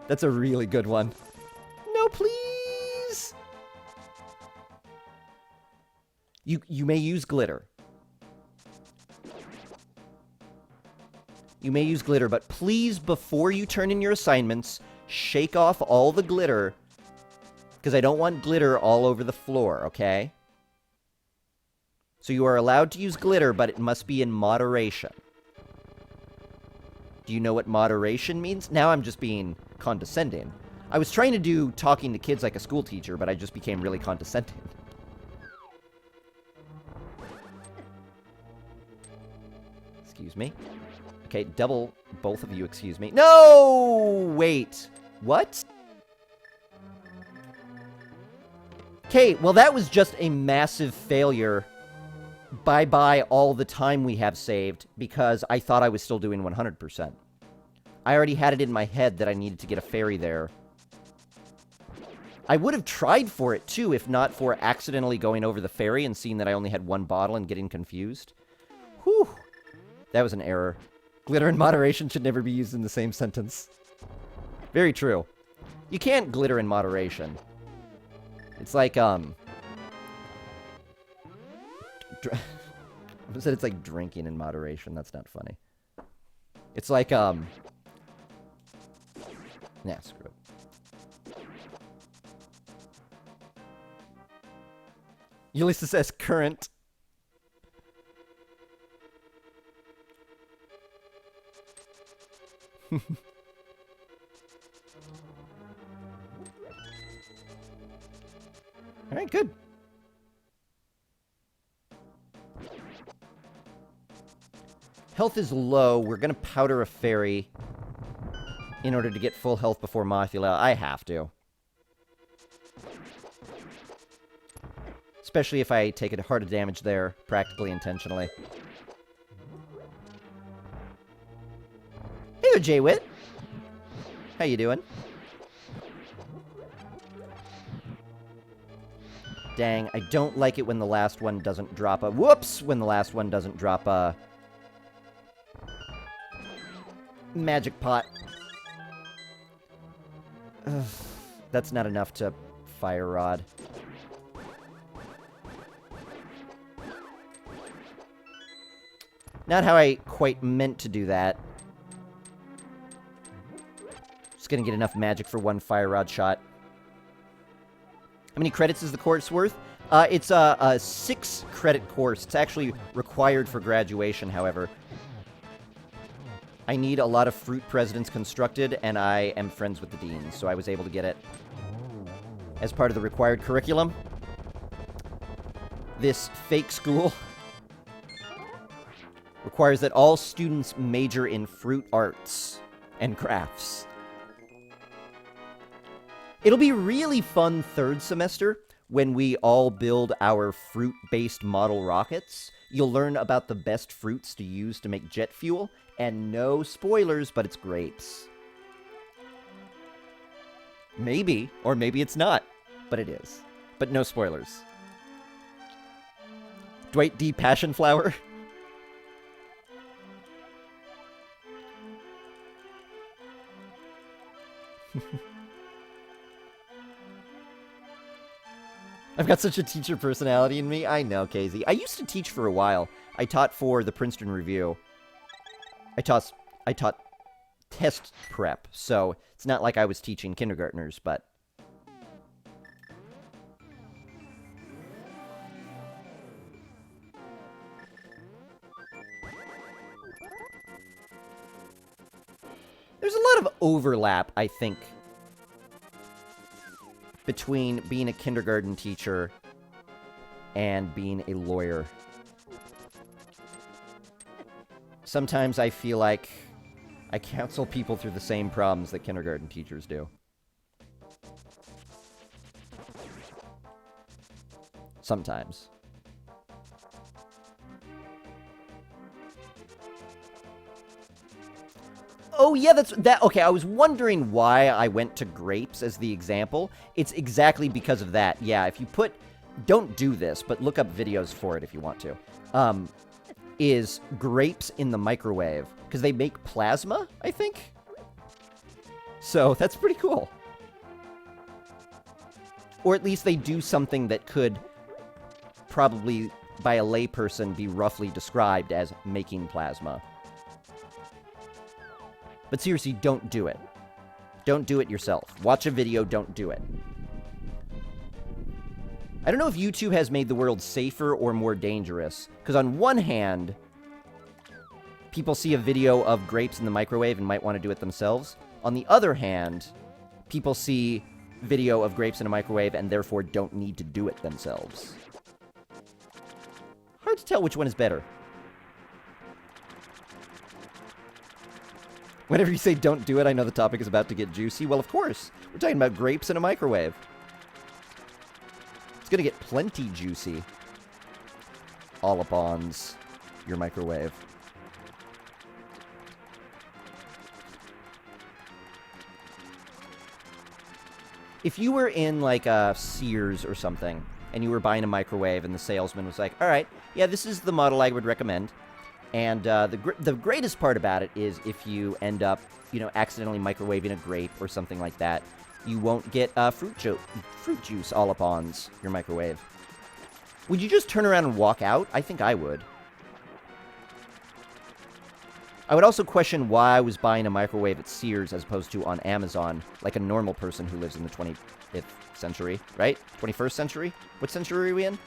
That's a really good one. No, please! You may use glitter. You may use glitter, but please, before you turn in your assignments, shake off all the glitter, because I don't want glitter all over the floor, okay? So you are allowed to use glitter, but it must be in moderation. Do you know what moderation means? Now I'm just being condescending. I was trying to do talking to kids like a school teacher, but I just became really condescending. Excuse me. Okay, double, both of you, excuse me. No! Wait. What? Okay, well that was just a massive failure. Bye-bye all the time we have saved, because I thought I was still doing 100%. I already had it in my head that I needed to get a fairy there. I would have tried for it, too, if not for accidentally going over the ferry and seeing that I only had one bottle and getting confused. Whew. That was an error. Glitter and moderation should never be used in the same sentence. Very true. You can't glitter in moderation. It's like, I said it's like drinking in moderation. That's not funny. It's like, nah, screw it. Ulysses says current. Alright, good. Health is low. We're gonna powder a fairy in order to get full health before Mothula. I have to. Especially if I take a heart of damage there, practically intentionally. Hey there, Jay-Wit. How you doing? Dang, I don't like it when the last one doesn't drop a... Whoops! When the last one doesn't drop a... magic pot. Ugh, that's not enough to fire rod. Not how I quite meant to do that. Just gonna get enough magic for one fire rod shot. How many credits is the course worth? It's a 6 credit course. It's actually required for graduation, however. I need a lot of fruit presidents constructed, and I am friends with the dean, so I was able to get it as part of the required curriculum. This fake school requires that all students major in fruit arts and crafts. It'll be really fun third semester when we all build our fruit-based model rockets. You'll learn about the best fruits to use to make jet fuel, and no spoilers, but it's grapes. Maybe, or maybe it's not, but it is. But no spoilers. Dwight D. Passionflower. I've got such a teacher personality in me. I know, Casey. I used to teach for a while. I taught for the Princeton Review. I taught test prep, so it's not like I was teaching kindergartners, but... There's a lot of overlap, I think, between being a kindergarten teacher and being a lawyer. Sometimes I feel like I counsel people through the same problems that kindergarten teachers do. Sometimes. Oh, yeah, okay, I was wondering why I went to grapes as the example. It's exactly because of that. Yeah, if you put don't do this, but look up videos for it if you want to, is grapes in the microwave. Because they make plasma, I think? So, that's pretty cool. Or at least they do something that could probably, by a layperson, be roughly described as making plasma. But seriously, don't do it. Don't do it yourself. Watch a video, don't do it. I don't know if YouTube has made the world safer or more dangerous. Because on one hand, people see a video of grapes in the microwave and might want to do it themselves. On the other hand, people see video of grapes in a microwave and therefore don't need to do it themselves. Hard to tell which one is better. Whenever you say don't do it, I know the topic is about to get juicy. Well, of course. We're talking about grapes in a microwave. It's going to get plenty juicy. All upon your microwave. If you were in, like, a Sears or something, and you were buying a microwave, and the salesman was like, all right, yeah, this is the model I would recommend. And the greatest part about it is if you end up, you know, accidentally microwaving a grape or something like that, you won't get fruit juice all upon your microwave. Would you just turn around and walk out? I think I would. I would also question why I was buying a microwave at Sears as opposed to on Amazon, like a normal person who lives in the 25th century, right? 21st century? What century are we in?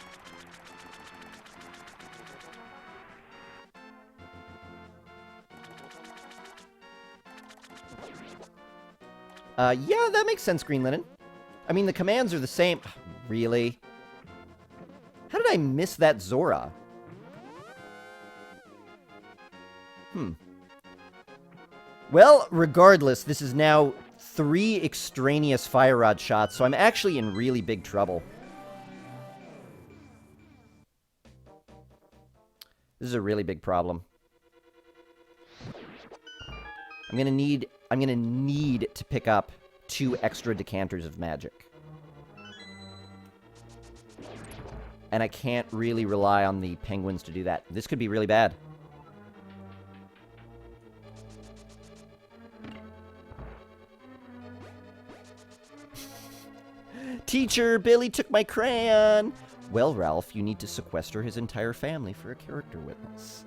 Yeah, that makes sense, Green Linen. I mean, the commands are the same. Really? How did I miss that Zora? Well, regardless, this is now 3 extraneous fire rod shots, so I'm actually in really big trouble. This is a really big problem. I'm gonna need to pick up 2 extra decanters of magic. And I can't really rely on the penguins to do that. This could be really bad. Teacher, Billy took my crayon! Well, Ralph, you need to sequester his entire family for a character witness.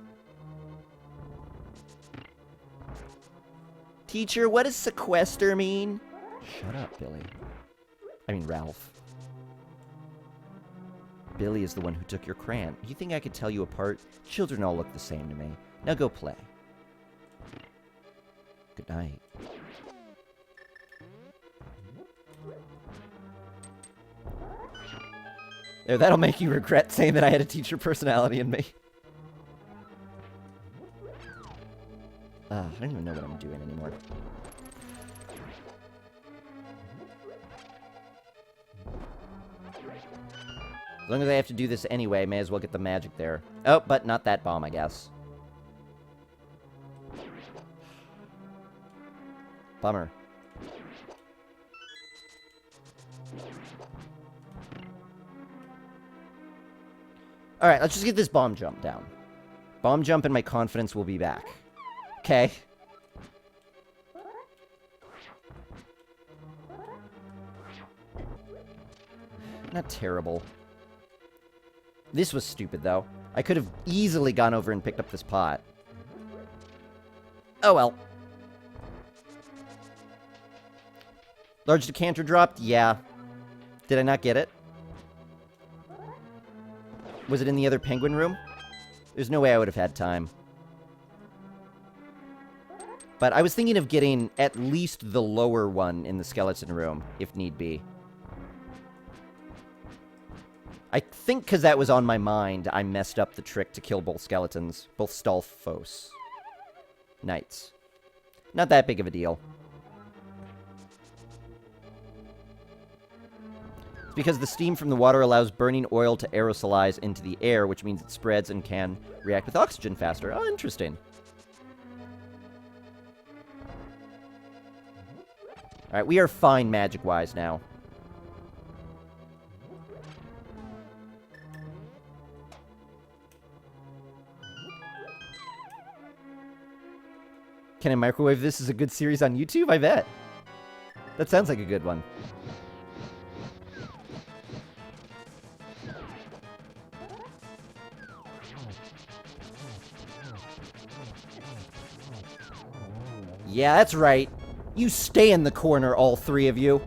Teacher, what does sequester mean? Shut up, Billy. I mean, Ralph. Billy is the one who took your crayon. You think I could tell you apart? Children all look the same to me. Now go play. Good night. There, that'll make you regret saying that I had a teacher personality in me. I don't even know what I'm doing anymore. As long as I have to do this anyway, may as well get the magic there. Oh, but not that bomb, I guess. Bummer. Alright, let's just get this bomb jump down. Bomb jump and my confidence will be back. Okay. Not terrible. This was stupid, though. I could have easily gone over and picked up this pot. Oh, well. Large decanter dropped? Yeah. Did I not get it? Was it in the other penguin room? There's no way I would have had time. But I was thinking of getting at least the lower one in the skeleton room, if need be. I think because that was on my mind, I messed up the trick to kill both skeletons. Both Stalfos. Knights. Not that big of a deal. It's because the steam from the water allows burning oil to aerosolize into the air, which means it spreads and can react with oxygen faster. Oh, interesting. Alright, we are fine magic-wise now. Can I microwave this as a good series on YouTube? I bet. That sounds like a good one. Yeah, that's right. You stay in the corner, all three of you.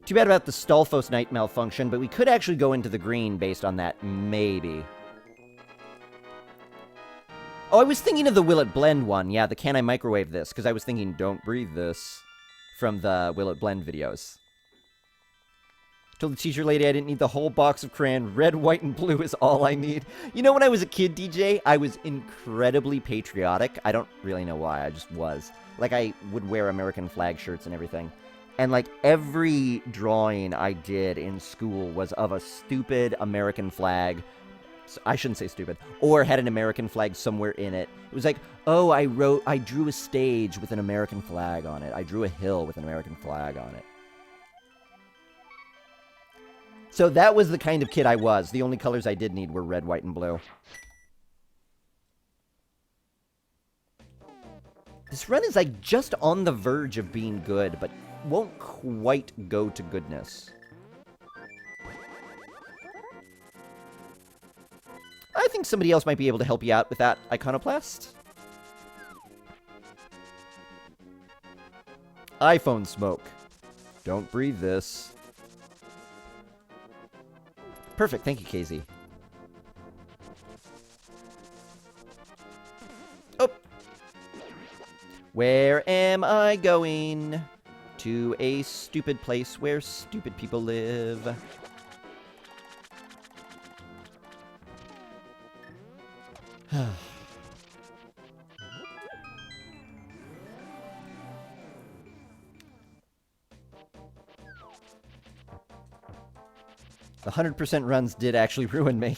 Too bad about the Stalfos Knight malfunction, but we could actually go into the green based on that, maybe. Oh, I was thinking of the Will It Blend one. Yeah, the Can I Microwave This? Because I was thinking, don't breathe this from the Will It Blend videos. Told the teacher lady I didn't need the whole box of crayon. Red, white, and blue is all I need. You know, when I was a kid, DJ, I was incredibly patriotic. I don't really know why. I just was. Like, I would wear American flag shirts and everything. And, like, every drawing I did in school was of a stupid American flag. I shouldn't say stupid. Or had an American flag somewhere in it. It was like, oh, I drew a stage with an American flag on it. I drew a hill with an American flag on it. So that was the kind of kid I was. The only colors I did need were red, white, and blue. This run is, like, just on the verge of being good, but won't quite go to goodness. I think somebody else might be able to help you out with that, Iconoplast. iPhone smoke. Don't breathe this. Perfect, thank you, KZ. Oh! Where am I going? To a stupid place where stupid people live. 100% runs did actually ruin me.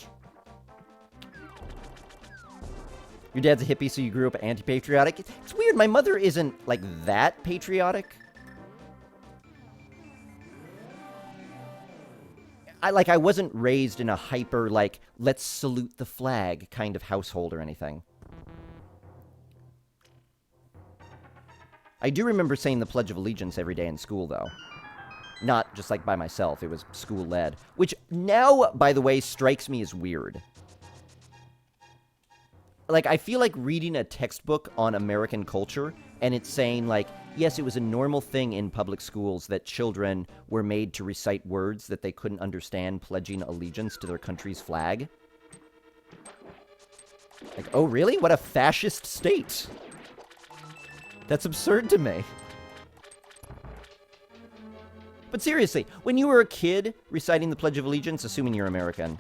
Your dad's a hippie, so you grew up anti-patriotic? It's weird, my mother isn't, like, that patriotic. I wasn't raised in a hyper, like, let's salute the flag kind of household or anything. I do remember saying the Pledge of Allegiance every day in school, though. Not just, like, by myself. It was school-led. Which now, by the way, strikes me as weird. Like, I feel like reading a textbook on American culture, and it's saying, like, yes, it was a normal thing in public schools that children were made to recite words that they couldn't understand pledging allegiance to their country's flag. Like, oh, really? What a fascist state. That's absurd to me. But seriously, when you were a kid reciting the Pledge of Allegiance, assuming you're American,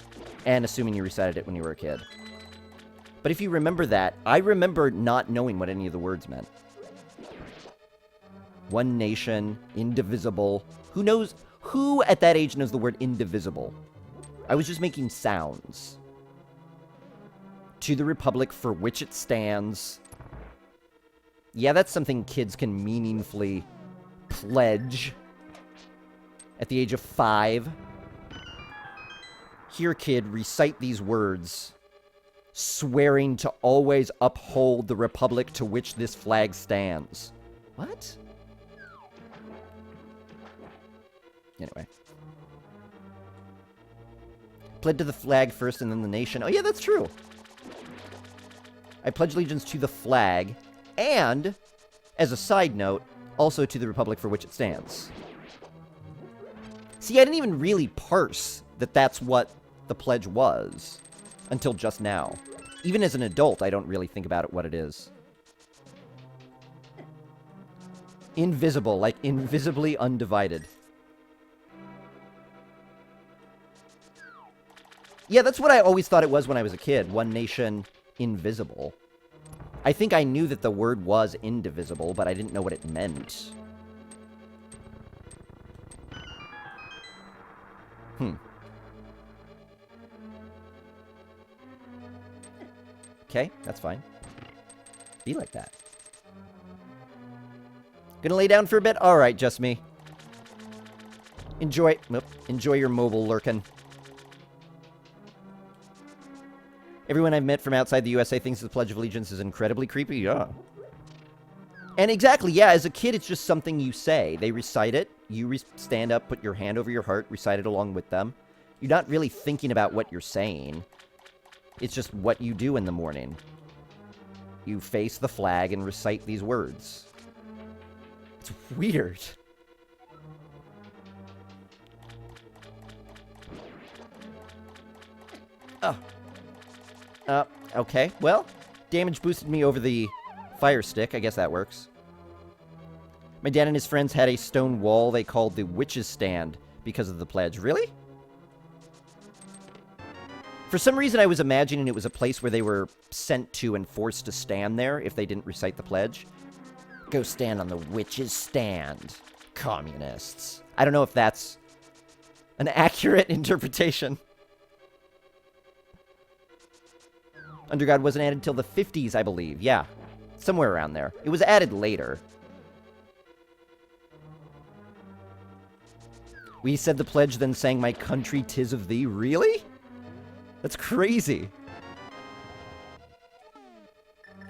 and assuming you recited it when you were a kid. But if you remember that, I remember not knowing what any of the words meant. One nation, indivisible. Who knows? Who at that age knows the word indivisible? I was just making sounds. To the republic for which it stands. Yeah, that's something kids can meaningfully pledge at the age of 5. Here, kid, recite these words, swearing to always uphold the republic to which this flag stands. What? Anyway. Pledge to the flag first and then the nation. Oh, yeah, that's true. I pledge allegiance to the flag and, as a side note, also to the republic for which it stands. See, I didn't even really parse that that's what the pledge was until just now. Even as an adult, I don't really think about it what it is. Invisible, like invisibly undivided. Yeah, that's what I always thought it was when I was a kid. One nation, invisible. I think I knew that the word was indivisible, but I didn't know what it meant. Okay, that's fine. Be like that. Gonna lay down for a bit? Alright, just me. Enjoy your mobile lurkin'. Everyone I've met from outside the USA thinks the Pledge of Allegiance is incredibly creepy. Yeah. And exactly, yeah, as a kid, it's just something you say. They recite it. You stand up, put your hand over your heart, recite it along with them. You're not really thinking about what you're saying. It's just what you do in the morning. You face the flag and recite these words. It's weird. Oh. Okay. Well, damage boosted me over the fire stick. I guess that works. My dad and his friends had a stone wall they called the Witch's Stand because of the pledge. Really? For some reason, I was imagining it was a place where they were sent to and forced to stand there if they didn't recite the pledge. Go stand on the Witch's Stand, communists. I don't know if that's an accurate interpretation. Undergod wasn't added till the 50s, I believe. Yeah, somewhere around there. It was added later. We said the pledge, then sang My Country 'Tis of Thee. Really? That's crazy.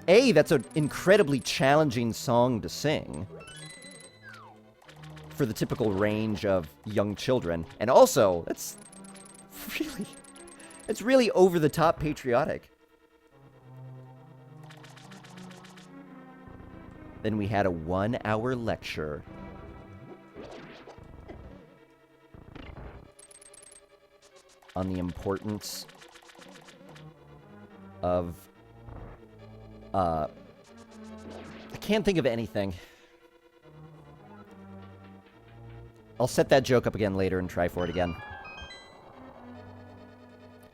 That's an incredibly challenging song to sing for the typical range of young children. And also, it's really over-the-top patriotic. Then we had a 1-hour lecture. On the importance of, I can't think of anything. I'll set that joke up again later and try for it again.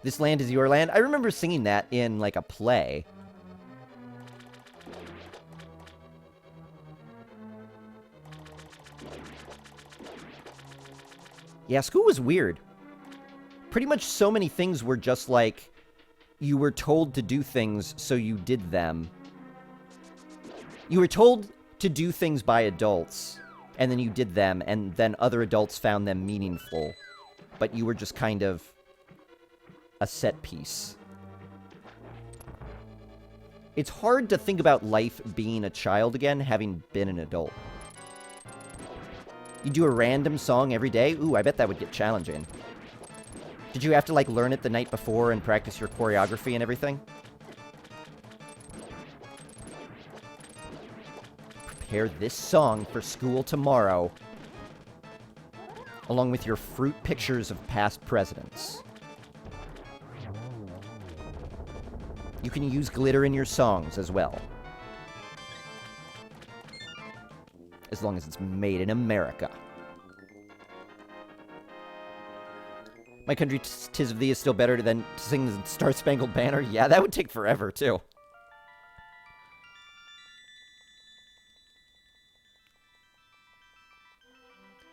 This land is your land. I remember singing that in, like, a play. Yeah, school was weird. Pretty much so many things were just like, you were told to do things, so you did them. You were told to do things by adults, and then you did them, and then other adults found them meaningful. But you were just kind of a set piece. It's hard to think about life being a child again, having been an adult. You do a random song every day? Ooh, I bet that would get challenging. Did you have to, like, learn it the night before and practice your choreography and everything? Prepare this song for school tomorrow, along with your fruit pictures of past presidents. You can use glitter in your songs as well. As long as it's made in America. My Country 'Tis of Thee is still better than to sing the Star Spangled Banner. Yeah, that would take forever, too.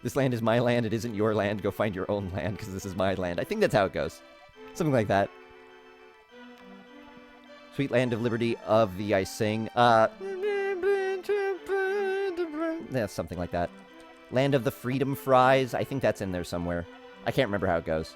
This land is my land, it isn't your land. Go find your own land, because this is my land. I think that's how it goes. Something like that. Sweet land of liberty of thee I sing. Yeah, something like that. Land of the freedom fries. I think that's in there somewhere. I can't remember how it goes.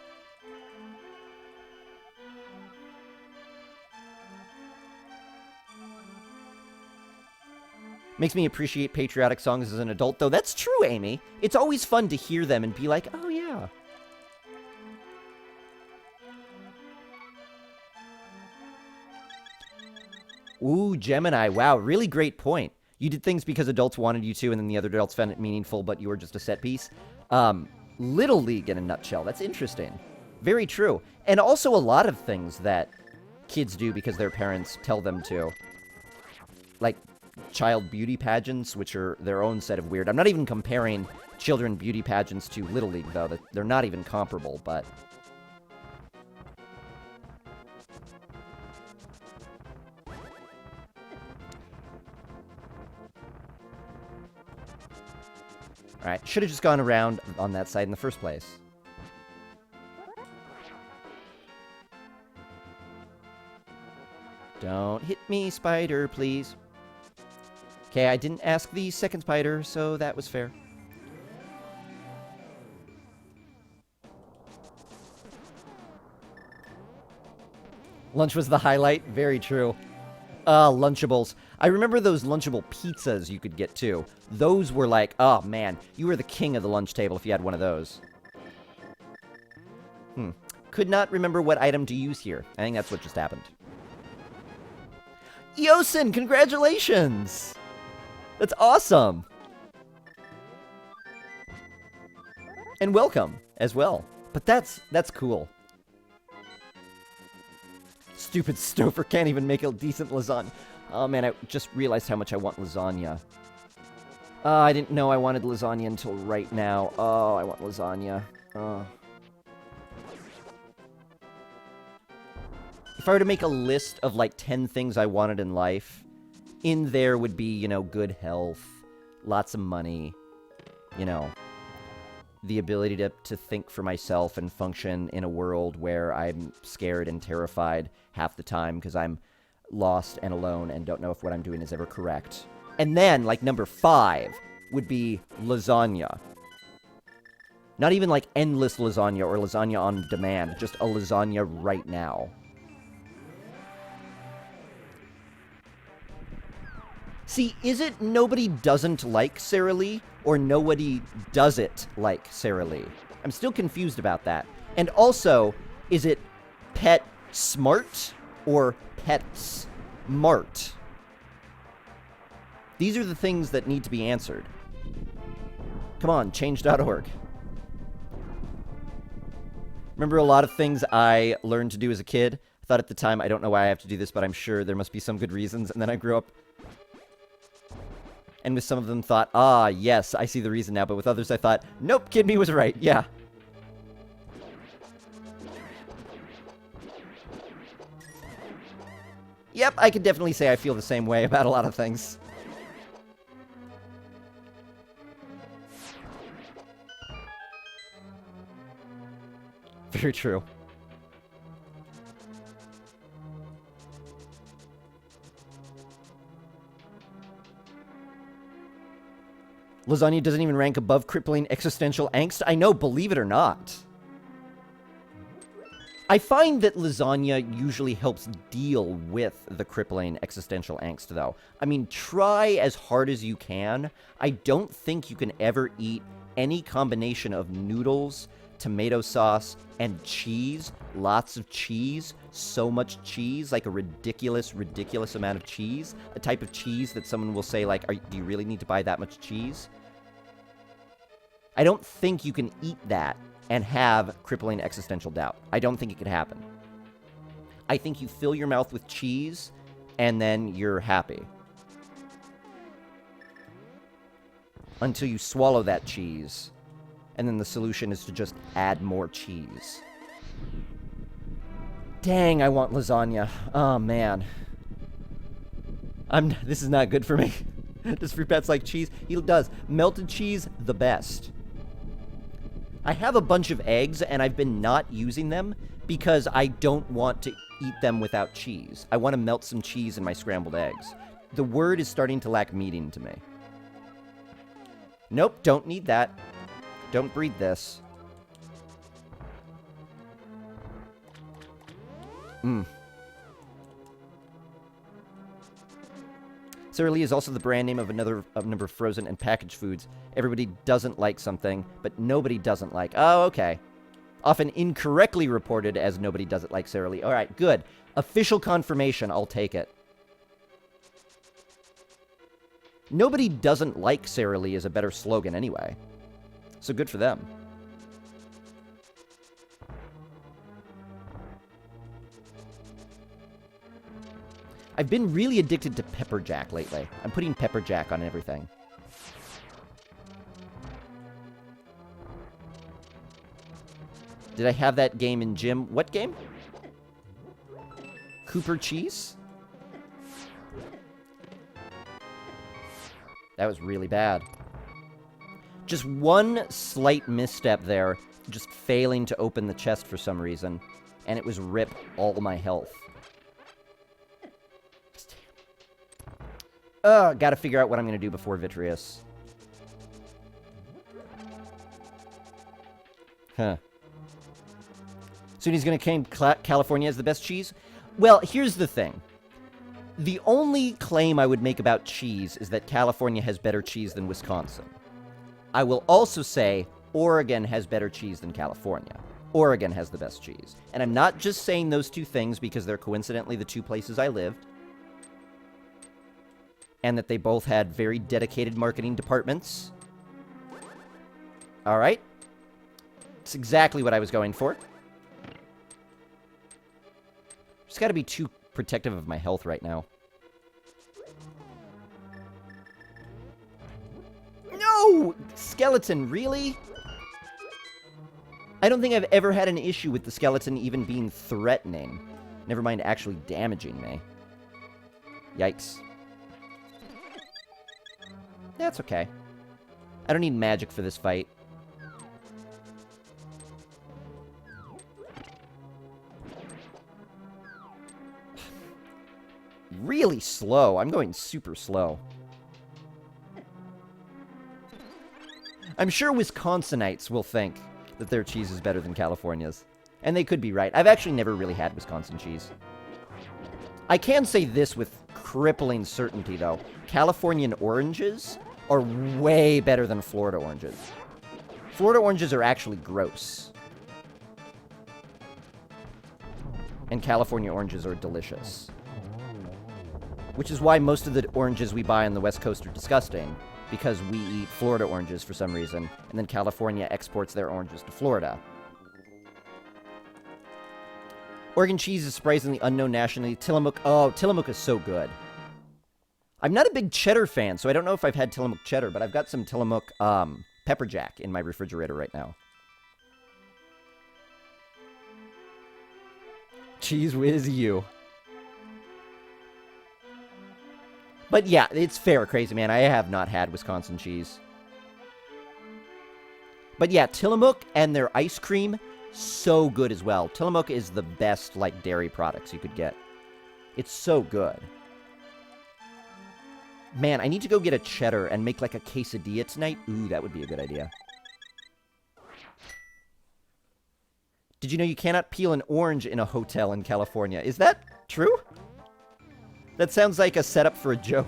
Makes me appreciate patriotic songs as an adult, though. That's true, Amy. It's always fun to hear them and be like, oh, yeah. Ooh, Gemini. Wow, really great point. You did things because adults wanted you to, and then the other adults found it meaningful, but you were just a set piece. Little League in a nutshell. That's interesting. Very true. And also a lot of things that kids do because their parents tell them to. Like child beauty pageants, which are their own set of weird. I'm not even comparing children beauty pageants to Little League, though. They're not even comparable, but... Alright, should have just gone around on that side in the first place. Don't hit me, spider, please. Okay, I didn't ask the second spider, so that was fair. Lunch was the highlight. Very true. Lunchables. I remember those Lunchable pizzas you could get, too. Those were like, oh, man. You were the king of the lunch table if you had one of those. Could not remember what item to use here. I think that's what just happened. Yosin, congratulations! That's awesome! And welcome, as well. But that's cool. Stupid Stouffer can't even make a decent lasagna. Oh man, I just realized how much I want lasagna. I didn't know I wanted lasagna until right now. Oh, I want lasagna. If I were to make a list of like 10 things I wanted in life, in there would be, you know, good health, lots of money, you know, the ability to think for myself and function in a world where I'm scared and terrified half the time because I'm lost and alone and don't know if what I'm doing is ever correct. And then, like, number 5 would be lasagna. Not even, like, endless lasagna or lasagna on demand. Just a lasagna right now. See, is it nobody doesn't like Sara Lee, or nobody does it like Sara Lee? I'm still confused about that. And also, is it Pet Smart or Pet Smart? These are the things that need to be answered. Come on, change.org. Remember a lot of things I learned to do as a kid? I thought at the time, I don't know why I have to do this, but I'm sure there must be some good reasons. And then I grew up, and with some of them thought, ah, yes, I see the reason now. But with others, I thought, nope, Kid Me was right. Yeah. Yep, I could definitely say I feel the same way about a lot of things. Very true. Lasagna doesn't even rank above crippling existential angst. I know, believe it or not. I find that lasagna usually helps deal with the crippling existential angst, though. I mean, try as hard as you can. I don't think you can ever eat any combination of noodles, tomato sauce, and cheese. Lots of cheese. So much cheese. Like a ridiculous, ridiculous amount of cheese. A type of cheese that someone will say, like, do you really need to buy that much cheese? I don't think you can eat that and have crippling existential doubt. I don't think it could happen. I think you fill your mouth with cheese, and then you're happy. Until you swallow that cheese, and then the solution is to just add more cheese. Dang, I want lasagna. Oh, man. This is not good for me. Does Fruitbats like cheese? He does. Melted cheese, the best. I have a bunch of eggs, and I've been not using them because I don't want to eat them without cheese. I want to melt some cheese in my scrambled eggs. The word is starting to lack meaning to me. Nope, don't need that. Don't breed this. Sara Lee is also the brand name of a number of frozen and packaged foods. Everybody doesn't like something, but nobody doesn't like. Oh, okay. Often incorrectly reported as nobody doesn't like Sara Lee. All right, good. Official confirmation. I'll take it. Nobody doesn't like Sara Lee is a better slogan anyway. So good for them. I've been really addicted to pepper jack lately. I'm putting pepper jack on everything. Did I have that game in gym? What game? Cooper Cheese? That was really bad. Just one slight misstep there, just failing to open the chest for some reason, and it was rip all my health. Gotta figure out what I'm gonna do before Vitreous. Soon he's gonna claim California as the best cheese. Well, here's the thing. The only claim I would make about cheese is that California has better cheese than Wisconsin. I will also say Oregon has better cheese than California. Oregon has the best cheese. And I'm not just saying those two things because they're coincidentally the two places I lived. And that they both had very dedicated marketing departments. All right. It's exactly what I was going for. Just got to be too protective of my health right now. No! Skeleton, really? I don't think I've ever had an issue with the skeleton even being threatening. Never mind actually damaging me. Yikes. That's okay. I don't need magic for this fight. Really slow. I'm going super slow. I'm sure Wisconsinites will think that their cheese is better than California's. And they could be right. I've actually never really had Wisconsin cheese. I can say this with crippling certainty, though. Californian oranges are way better than Florida oranges. Florida oranges are actually gross. And California oranges are delicious. Which is why most of the oranges we buy on the West Coast are disgusting. Because we eat Florida oranges for some reason. And then California exports their oranges to Florida. Oregon cheese is surprisingly unknown nationally. Tillamook. Oh, Tillamook is so good. I'm not a big cheddar fan, so I don't know if I've had Tillamook cheddar. But I've got some Tillamook pepper jack in my refrigerator right now. Cheese whiz you. But yeah, it's fair, Crazy Man. I have not had Wisconsin cheese. But yeah, Tillamook and their ice cream, so good as well. Tillamook is the best, like, dairy products you could get. It's so good. Man, I need to go get a cheddar and make, like, a quesadilla tonight. Ooh, that would be a good idea. Did you know you cannot peel an orange in a hotel in California? Is that true? That sounds like a setup for a joke.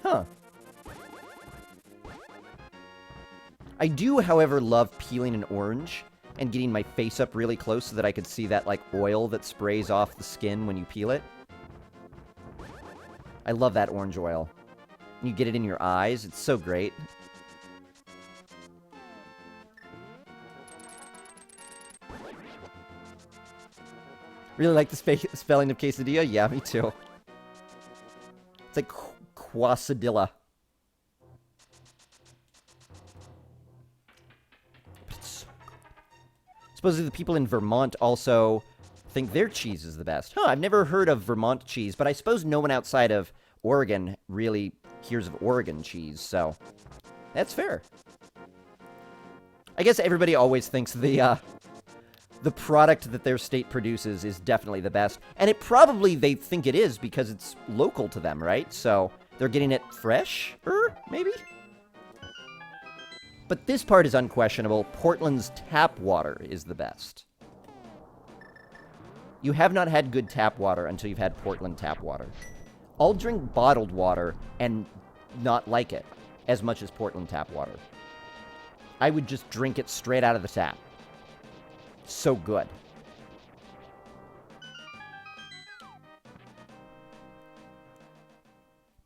Huh. I do, however, love peeling an orange and getting my face up really close so that I could see that, like, oil that sprays off the skin when you peel it. I love that orange oil. You get it in your eyes. It's so great. Really like the spelling of quesadilla? Yeah, me too. It's like quasadilla. But it's so good. Supposedly the people in Vermont also think their cheese is the best. Huh, I've never heard of Vermont cheese, but I suppose no one outside of Oregon really hears of Oregon cheese, so that's fair. I guess everybody always thinks the product that their state produces is definitely the best. And it probably, they think it is because it's local to them, right? So they're getting it fresh-er, maybe? But this part is unquestionable. Portland's tap water is the best. You have not had good tap water until you've had Portland tap water. I'll drink bottled water and not like it as much as Portland tap water. I would just drink it straight out of the tap. So good.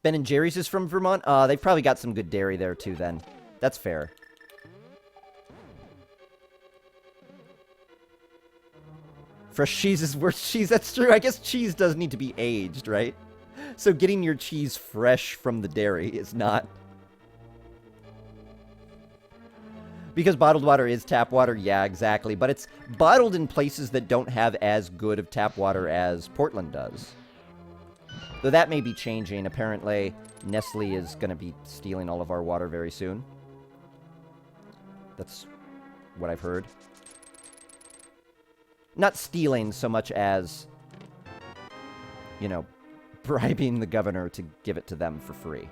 Ben & Jerry's is from Vermont? They've probably got some good dairy there too then. That's fair. Fresh cheese is worse cheese. That's true. I guess cheese does need to be aged, right? So getting your cheese fresh from the dairy is not... Because bottled water is tap water, yeah, exactly. But it's bottled in places that don't have as good of tap water as Portland does. Though that may be changing. Apparently, Nestle is going to be stealing all of our water very soon. That's what I've heard. Not stealing so much as, you know, bribing the governor to give it to them for free.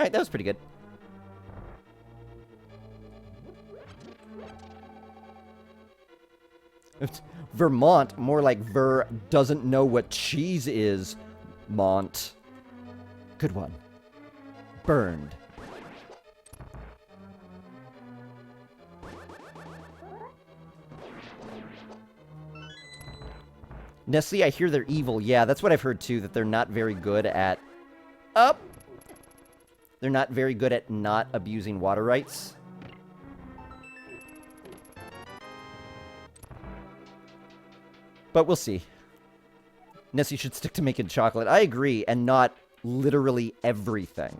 Alright, that was pretty good. Vermont, more like Ver doesn't know what cheese is. Mont. Good one. Burned. Nestle, I hear they're evil. Yeah, that's what I've heard too, that they're not very good at... Up! They're not very good at not abusing water rights. But we'll see. Nessie should stick to making chocolate. I agree, and not literally everything.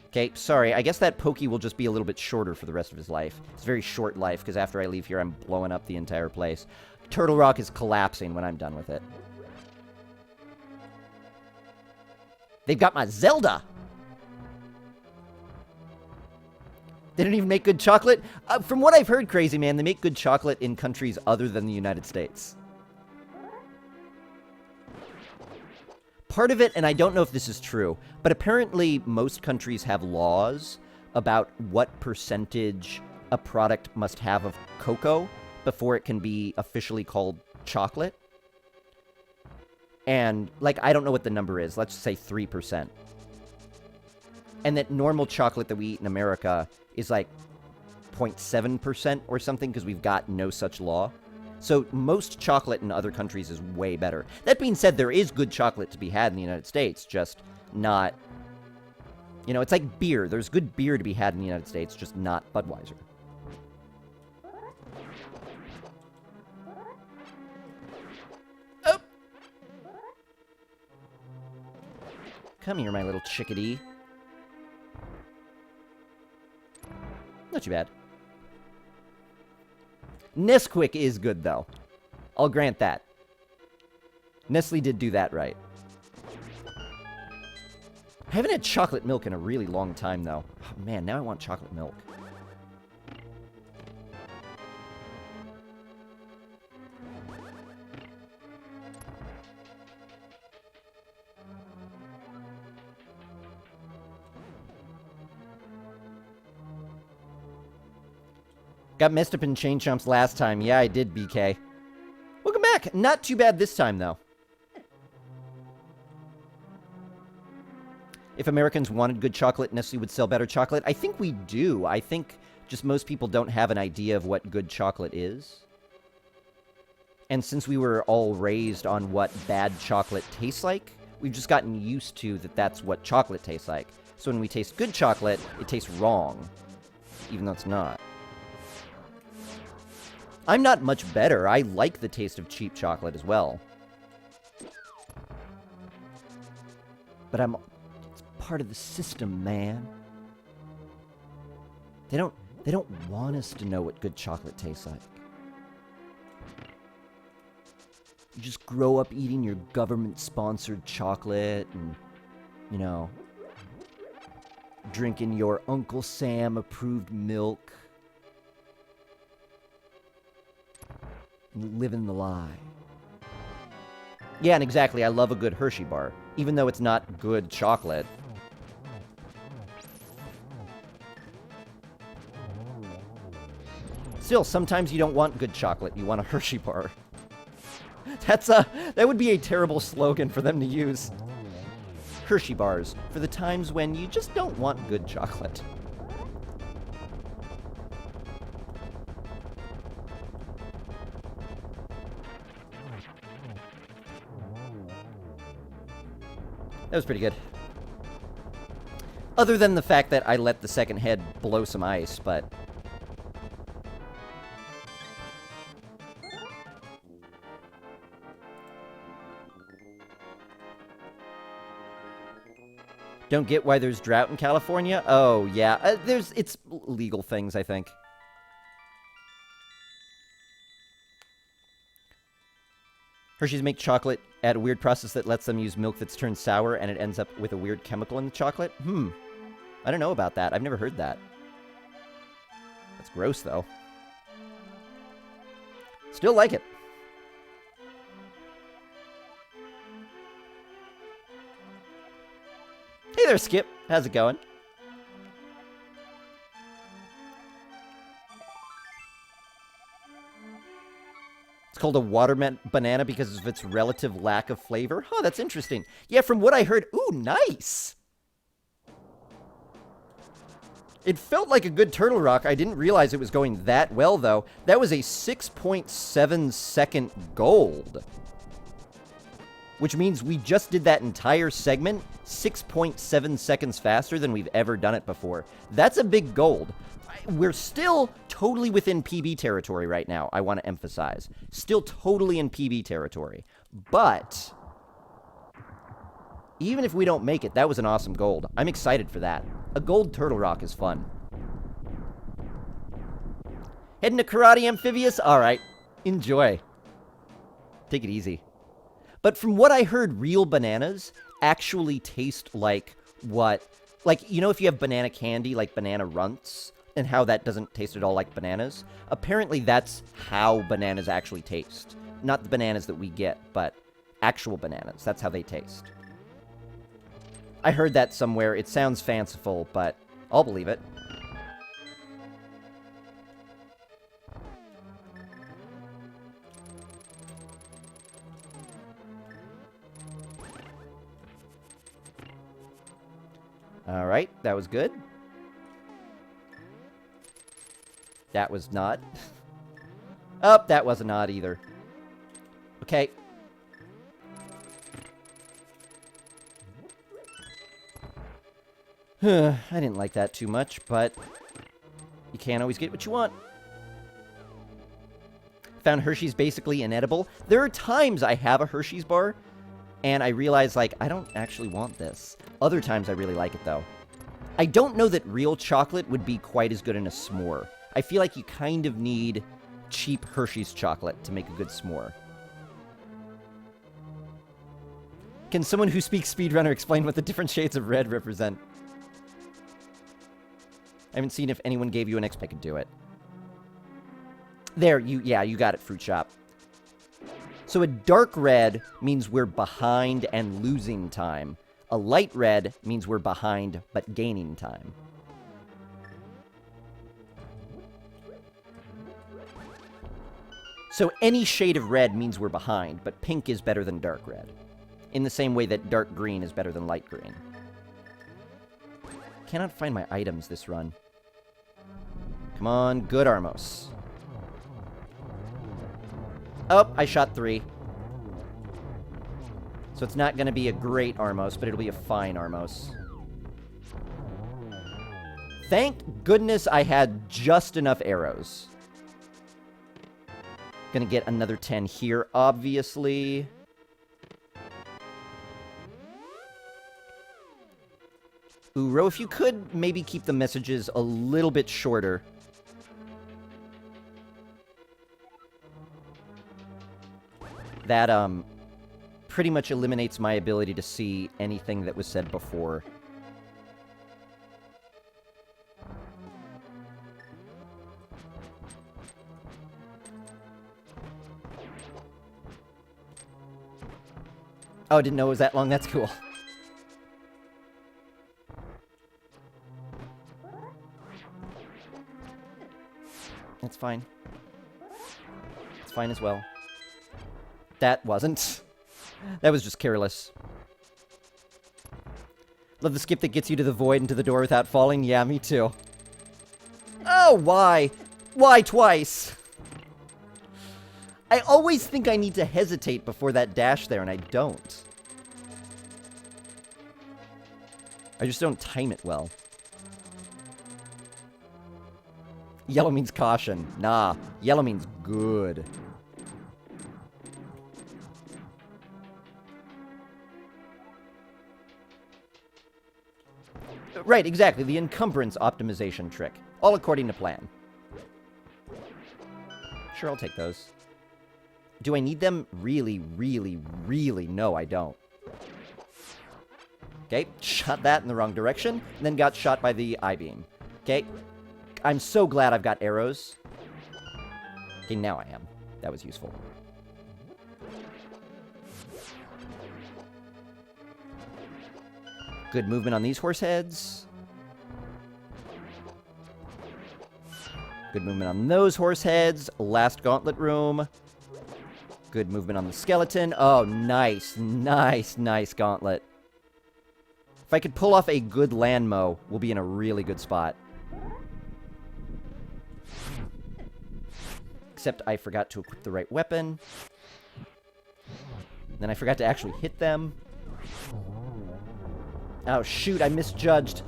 Okay, sorry. I guess that Pokey will just be a little bit shorter for the rest of his life. It's a very short life, because after I leave here, I'm blowing up the entire place. Turtle Rock is collapsing when I'm done with it. They've got my Zelda! They don't even make good chocolate? From what I've heard, Crazy Man, they make good chocolate in countries other than the United States. Part of it, and I don't know if this is true, but apparently most countries have laws about what percentage a product must have of cocoa before it can be officially called chocolate. And, like, I don't know what the number is. Let's say 3%. And that normal chocolate that we eat in America is like 0.7% or something because we've got no such law. So most chocolate in other countries is way better. That being said, there is good chocolate to be had in the United States, just not... You know, it's like beer. There's good beer to be had in the United States, just not Budweiser. Oh! Come here, my little chickadee. Not too bad. Nesquik is good, though. I'll grant that. Nestle did do that right. I haven't had chocolate milk in a really long time, though. Oh, man, now I want chocolate milk. Got messed up in Chain Chomps last time. Yeah, I did, BK. Welcome back. Not too bad this time, though. If Americans wanted good chocolate, Nestle would sell better chocolate. I think we do. I think just most people don't have an idea of what good chocolate is. And since we were all raised on what bad chocolate tastes like, we've just gotten used to that that's what chocolate tastes like. So when we taste good chocolate, it tastes wrong. Even though it's not. I'm not much better. I like the taste of cheap chocolate as well. But it's part of the system, man. They don't want us to know what good chocolate tastes like. You just grow up eating your government-sponsored chocolate and, you know, drinking your Uncle Sam-approved milk. Living the lie. Yeah, and exactly, I love a good Hershey bar, even though it's not good chocolate. Still, sometimes you don't want good chocolate, you want a Hershey bar. That would be a terrible slogan for them to use. Hershey bars, for the times when you just don't want good chocolate. That was pretty good. Other than the fact that I let the second head blow some ice, but... Don't get why there's drought in California? Oh, yeah. It's legal things, I think. Hershey's make chocolate at a weird process that lets them use milk that's turned sour, and it ends up with a weird chemical in the chocolate? I don't know about that. I've never heard that. That's gross, though. Still like it. Hey there, Skip. How's it going? It's called a watermelon banana because of its relative lack of flavor. Oh, that's interesting. Yeah, from what I heard... Ooh, nice! It felt like a good turtle rock. I didn't realize it was going that well, though. That was a 6.7 second gold. Which means we just did that entire segment 6.7 seconds faster than we've ever done it before. That's a big gold. We're still totally within PB territory right now, I want to emphasize. Still totally in PB territory. But even if we don't make it, that was an awesome gold. I'm excited for that. A gold turtle rock is fun. Heading to Karate Amphibious? Alright. Enjoy. Take it easy. But from what I heard, real bananas actually taste like what... Like, you know if you have banana candy, like banana runts, and how that doesn't taste at all like bananas? Apparently that's how bananas actually taste. Not the bananas that we get, but actual bananas. That's how they taste. I heard that somewhere. It sounds fanciful, but I'll believe it. Alright, that was good. That was not. Oh, that was a not either. Okay. I didn't like that too much, but you can't always get what you want. Found Hershey's basically inedible. There are times I have a Hershey's bar, and I realize, like, I don't actually want this. Other times I really like it, though. I don't know that real chocolate would be quite as good in a s'more. I feel like you kind of need cheap Hershey's chocolate to make a good s'more. Can someone who speaks speedrunner explain what the different shades of red represent? I haven't seen if anyone gave you an I could do it. There, you got it, Fruit Shop. So a dark red means we're behind and losing time. A light red means we're behind but gaining time. So any shade of red means we're behind, but pink is better than dark red. In the same way that dark green is better than light green. Cannot find my items this run. Come on, good Armos. Oh, I shot 3. So it's not going to be a great Armos, but it'll be a fine Armos. Thank goodness I had just enough arrows. Gonna get another 10 here, obviously. Ooh, Ro, if you could maybe keep the messages a little bit shorter. That, pretty much eliminates my ability to see anything that was said before. Oh, I didn't know it was that long. That's cool. That's fine. It's fine as well. That wasn't. That was just careless. Love the skip that gets you to the void and to the door without falling. Yeah, me too. Oh, why? Why twice? I always think I need to hesitate before that dash there, and I don't. I just don't time it well. Yellow means caution. Nah, yellow means good. Right, exactly. The encumbrance optimization trick. All according to plan. Sure, I'll take those. Do I need them? Really, really, really? No, I don't. Okay, shot that in the wrong direction, and then got shot by the I-beam. Okay, I'm so glad I've got arrows. Okay, now I am. That was useful. Good movement on these horse heads. Good movement on those horse heads. Last gauntlet room. Good movement on the skeleton. Oh, nice. Nice, nice gauntlet. If I could pull off a good land mow, we'll be in a really good spot. Except I forgot to equip the right weapon. Then I forgot to actually hit them. Oh, shoot, I misjudged.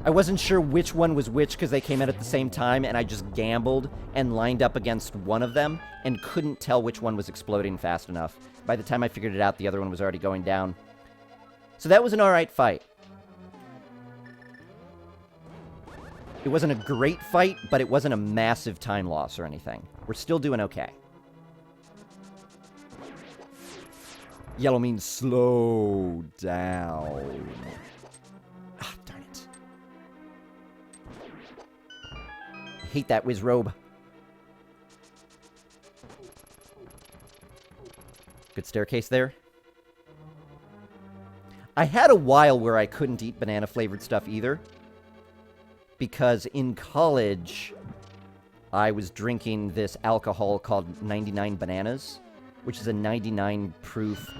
I wasn't sure which one was which because they came out at the same time, and I just gambled and lined up against one of them and couldn't tell which one was exploding fast enough. By the time I figured it out, the other one was already going down. So that was an alright fight. It wasn't a great fight, but it wasn't a massive time loss or anything. We're still doing okay. Yellow means slow down. Ah, darn it. I hate that whiz robe. Good staircase there. I had a while where I couldn't eat banana-flavored stuff either. Because in college, I was drinking this alcohol called 99 Bananas, which is a 99 proof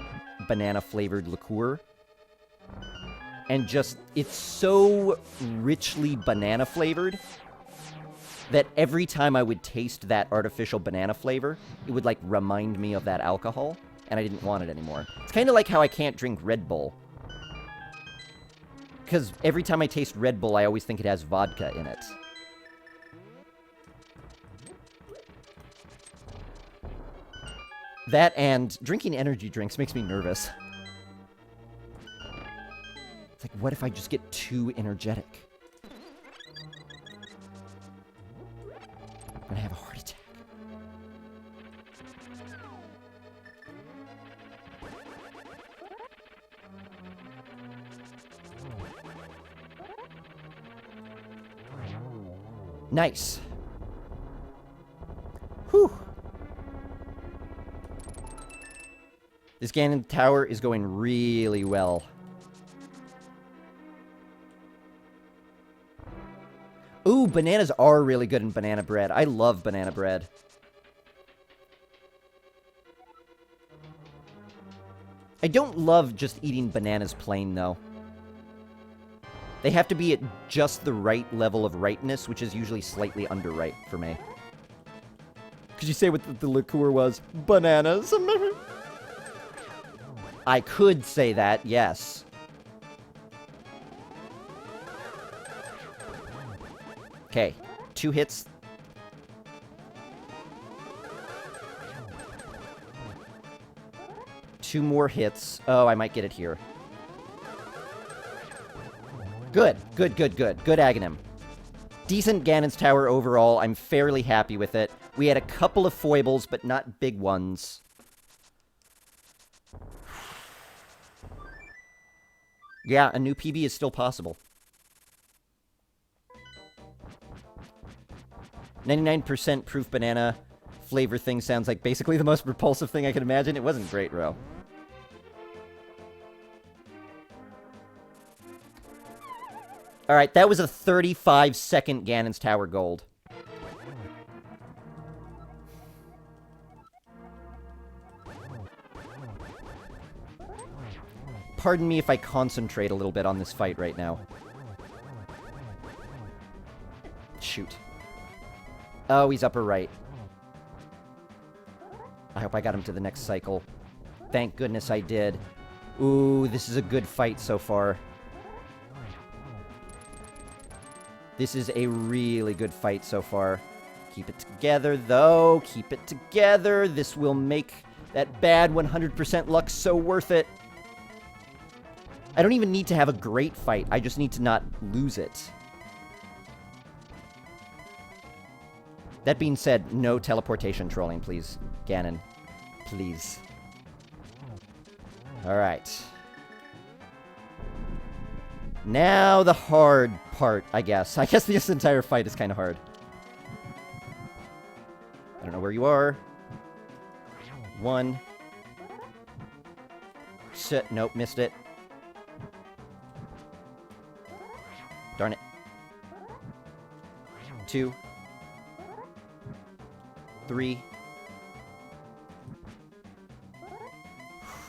banana-flavored liqueur. And just, it's so richly banana-flavored that every time I would taste that artificial banana flavor, it would, like, remind me of that alcohol, and I didn't want it anymore. It's kind of like how I can't drink Red Bull. Because every time I taste Red Bull, I always think it has vodka in it. That and drinking energy drinks makes me nervous. It's like, what if I just get too energetic? I'm gonna have a heart attack. Nice. Whew. This Ganon Tower is going really well. Ooh, bananas are really good in banana bread. I love banana bread. I don't love just eating bananas plain, though. They have to be at just the right level of ripeness, which is usually slightly underripe for me. Could you say what the liqueur was? Bananas? I could say that, yes. Okay, 2 hits. Two more hits. Oh, I might get it here. Good, good, good, good. Good Aghanim. Decent Ganon's Tower overall. I'm fairly happy with it. We had a couple of foibles, but not big ones. Yeah, a new PB is still possible. 99% proof banana flavor thing sounds like basically the most repulsive thing I could imagine. It wasn't great, Ro. Alright, that was a 35-second Ganon's Tower gold. Pardon me if I concentrate a little bit on this fight right now. Shoot. Oh, he's upper right. I hope I got him to the next cycle. Thank goodness I did. Ooh, this is a good fight so far. This is a really good fight so far. Keep it together, though. Keep it together. This will make that bad 100% luck so worth it. I don't even need to have a great fight. I just need to not lose it. That being said, no teleportation trolling, please. Ganon. Please. Alright. Now the hard part, I guess. I guess this entire fight is kind of hard. I don't know where you are. 1. Shit, nope, missed it. 2, 3.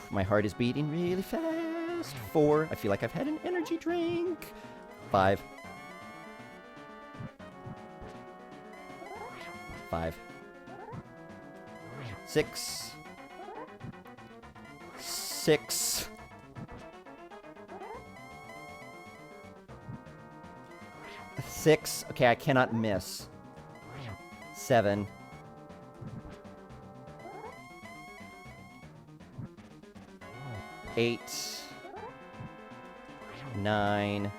My heart is beating really fast. 4. I feel like I've had an energy drink. 5. 5. 6. 6. 6. Okay, I cannot miss. 7. 8. 9.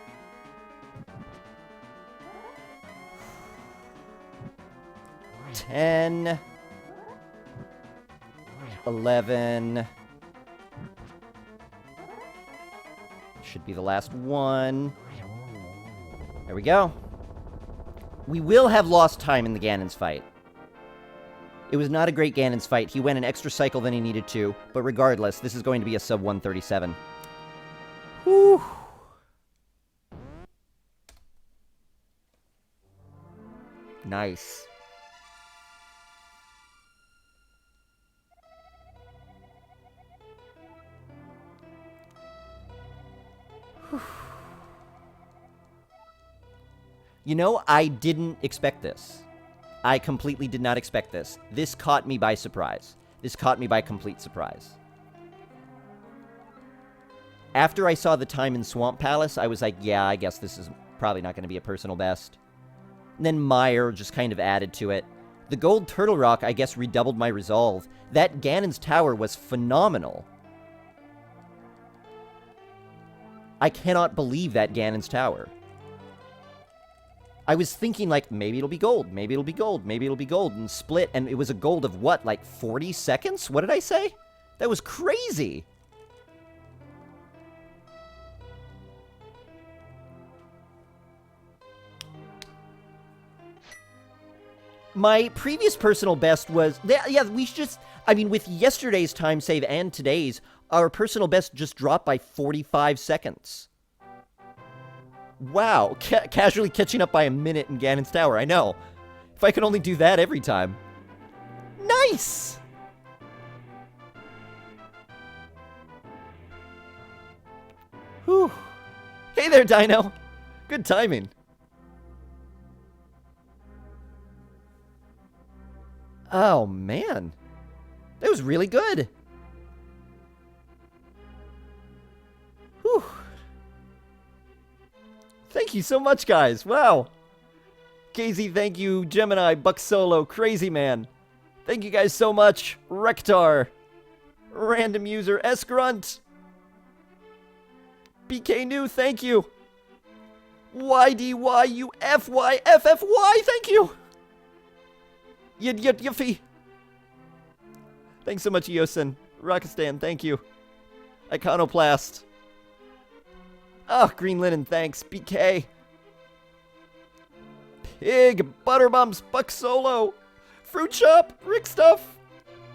10. 11. Should be the last one. There we go. We will have lost time in the Ganon's fight. It was not a great Ganon's fight. He went an extra cycle than he needed to, but regardless, this is going to be a sub 137. Whew. Nice. Whew. You know, I didn't expect this. I completely did not expect this. This caught me by surprise. This caught me by complete surprise. After I saw the time in Swamp Palace, I was like, yeah, I guess this is probably not going to be a personal best. And then Meyer just kind of added to it. The gold Turtle Rock, I guess, redoubled my resolve. That Ganon's Tower was phenomenal. I cannot believe that Ganon's Tower. I was thinking, like, maybe it'll be gold, maybe it'll be gold, maybe it'll be gold, and split, and it was a gold of what, like 40 seconds? What did I say? That was crazy! My previous personal best was, yeah, we just, I mean, with yesterday's time save and today's, our personal best just dropped by 45 seconds. Wow, casually catching up by a minute in Ganon's Tower, I know. If I could only do that every time. Nice! Whew. Hey there, Dino. Good timing. Oh, man. That was really good. Whew. Thank you so much, guys. Wow. Casey, thank you. Gemini, Buck Solo, Crazy Man. Thank you guys so much. Rektar. Random user, S-Grunt. BK New, thank you. YDYUFYFFY, thank you. Yiffy. Thanks so much, Eosin. Rockistan, thank you. Iconoplast. Oh, Green Linen, thanks. BK. Pig, Butterbumps, Buck Solo, Fruit Shop, Rick Stuff.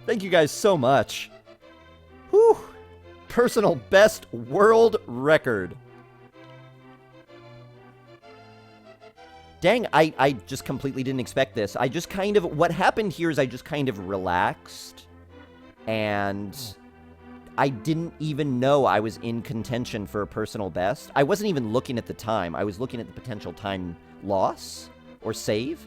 Thank you guys so much. Whew. Personal best world record. Dang, I just completely didn't expect this. I just kind of, what happened here is I just kind of relaxed. And I didn't even know I was in contention for a personal best. I wasn't even looking at the time. I was looking at the potential time loss or save,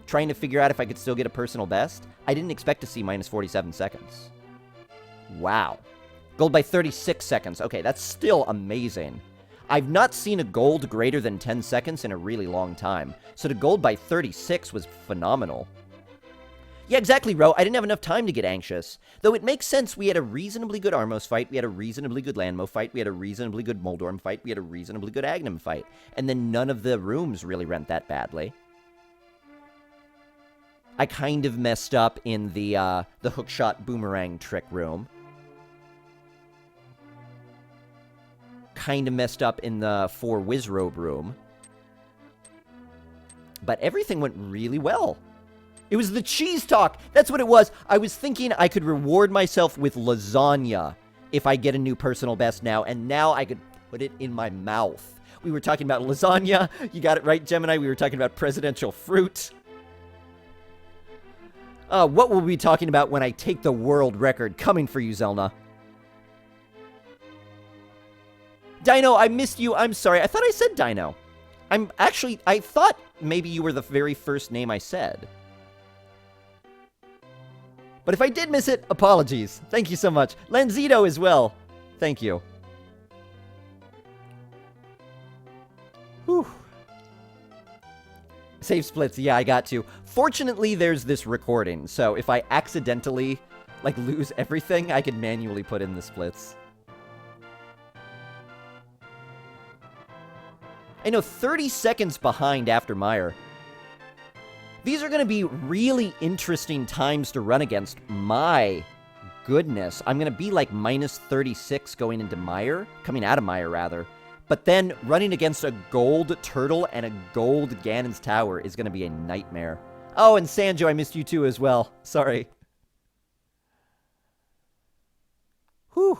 trying to figure out if I could still get a personal best. I didn't expect to see minus 47 seconds. Wow. Gold by 36 seconds. Okay, that's still amazing. I've not seen a gold greater than 10 seconds in a really long time. So the gold by 36 was phenomenal. Yeah, exactly, Ro. I didn't have enough time to get anxious. Though it makes sense, we had a reasonably good Armos fight, we had a reasonably good Landmo fight, we had a reasonably good Moldorm fight, we had a reasonably good Agnum fight. And then none of the rooms really went that badly. I kind of messed up in the hookshot boomerang trick room. Kind of messed up in the 4 Wizrobe room. But everything went really well. It was the cheese talk. That's what it was. I was thinking I could reward myself with lasagna if I get a new personal best now, and now I could put it in my mouth. We were talking about lasagna. You got it right, Gemini. We were talking about presidential fruit. What will we be talking about when I take the world record? Coming for you, Zelna. Dino, I missed you. I'm sorry. I thought I said Dino. I thought maybe you were the very first name I said. But if I did miss it, apologies. Thank you so much. Lanzito as well. Thank you. Whew. Save splits. Yeah, I got to. Fortunately, there's this recording. So if I accidentally, lose everything, I can manually put in the splits. I know, 30 seconds behind after Meyer. These are going to be really interesting times to run against. My goodness. I'm going to be minus 36 going into Meyer. Coming out of Meyer, rather. But then running against a gold Turtle and a gold Ganon's Tower is going to be a nightmare. Oh, and Sanjo, I missed you too as well. Sorry. Whew.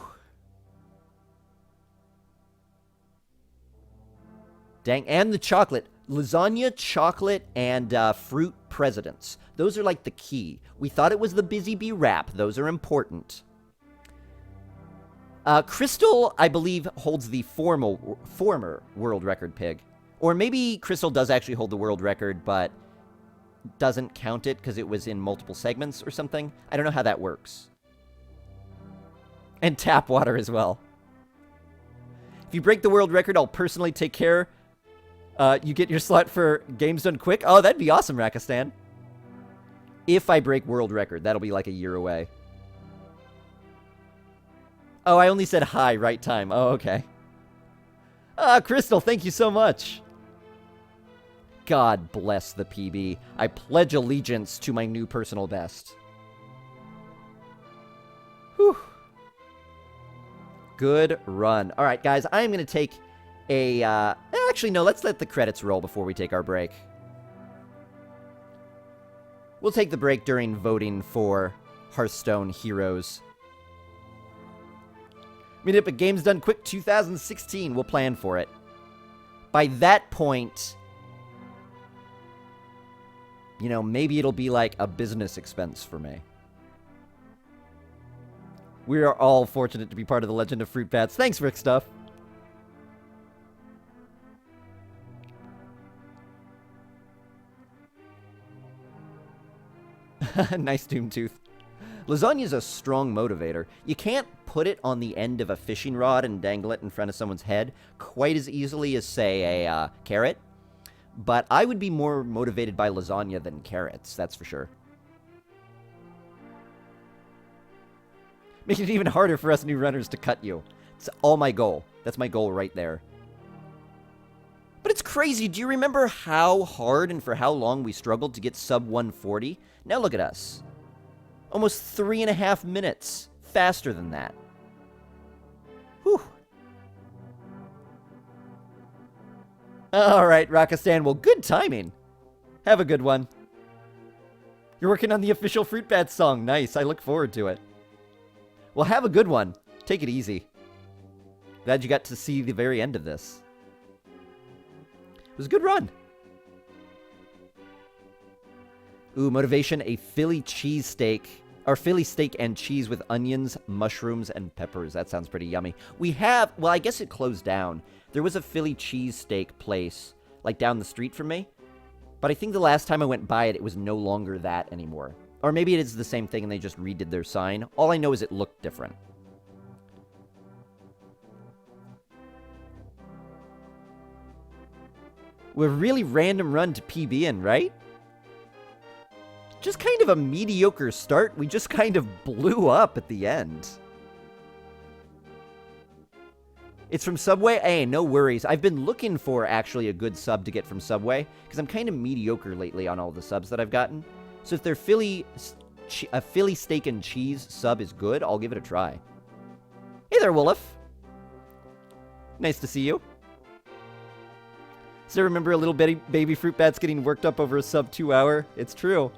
Dang, and the chocolate. Lasagna, chocolate, and fruit presidents. Those are the key. We thought it was the Busy Bee wrap. Those are important. Crystal, I believe, holds the former world record pig. Or maybe Crystal does actually hold the world record, but doesn't count it because it was in multiple segments or something. I don't know how that works. And tap water as well. If you break the world record, I'll personally take care. You get your slot for Games Done Quick. Oh, that'd be awesome, Rakistan. If I break world record, that'll be a year away. Oh, I only said hi, right time. Oh, okay. Crystal, thank you so much. God bless the PB. I pledge allegiance to my new personal best. Whew. Good run. All right, guys, I'm going to take a... actually, no, let's let the credits roll before we take our break. We'll take the break during voting for Hearthstone Heroes. Meet up at Games Done Quick 2016. We'll plan for it. By that point, maybe it'll be a business expense for me. We are all fortunate to be part of the Legend of Fruitbats. Thanks, Rick Stuff. Nice Doomtooth. Lasagna's a strong motivator. You can't put it on the end of a fishing rod and dangle it in front of someone's head quite as easily as, say, a carrot. But I would be more motivated by lasagna than carrots, that's for sure. Making it even harder for us new runners to cut you. It's all my goal. That's my goal right there. But it's crazy. Do you remember how hard and for how long we struggled to get sub 140? Now look at us. Almost 3.5 minutes faster than that. Whew. All right, Rakistan. Well, good timing. Have a good one. You're working on the official Fruitbats song. Nice. I look forward to it. Well, have a good one. Take it easy. Glad you got to see the very end of this. It was a good run. Ooh, motivation, a Philly cheesesteak. Or Philly steak and cheese with onions, mushrooms, and peppers. That sounds pretty yummy. We have, well, I guess it closed down. There was a Philly cheesesteak place, down the street from me. But I think the last time I went by it, it was no longer that anymore. Or maybe it is the same thing and they just redid their sign. All I know is it looked different. We're really random run to PB in, right? Just kind of a mediocre start. We just kind of blew up at the end. It's from Subway? Hey, no worries. I've been looking for, actually, a good sub to get from Subway, because I'm kind of mediocre lately on all the subs that I've gotten. So if their a Philly steak and cheese sub is good, I'll give it a try. Hey there, Wolof. Nice to see you. Still remember a little baby Fruitbats getting worked up over a sub 2 hour? It's true.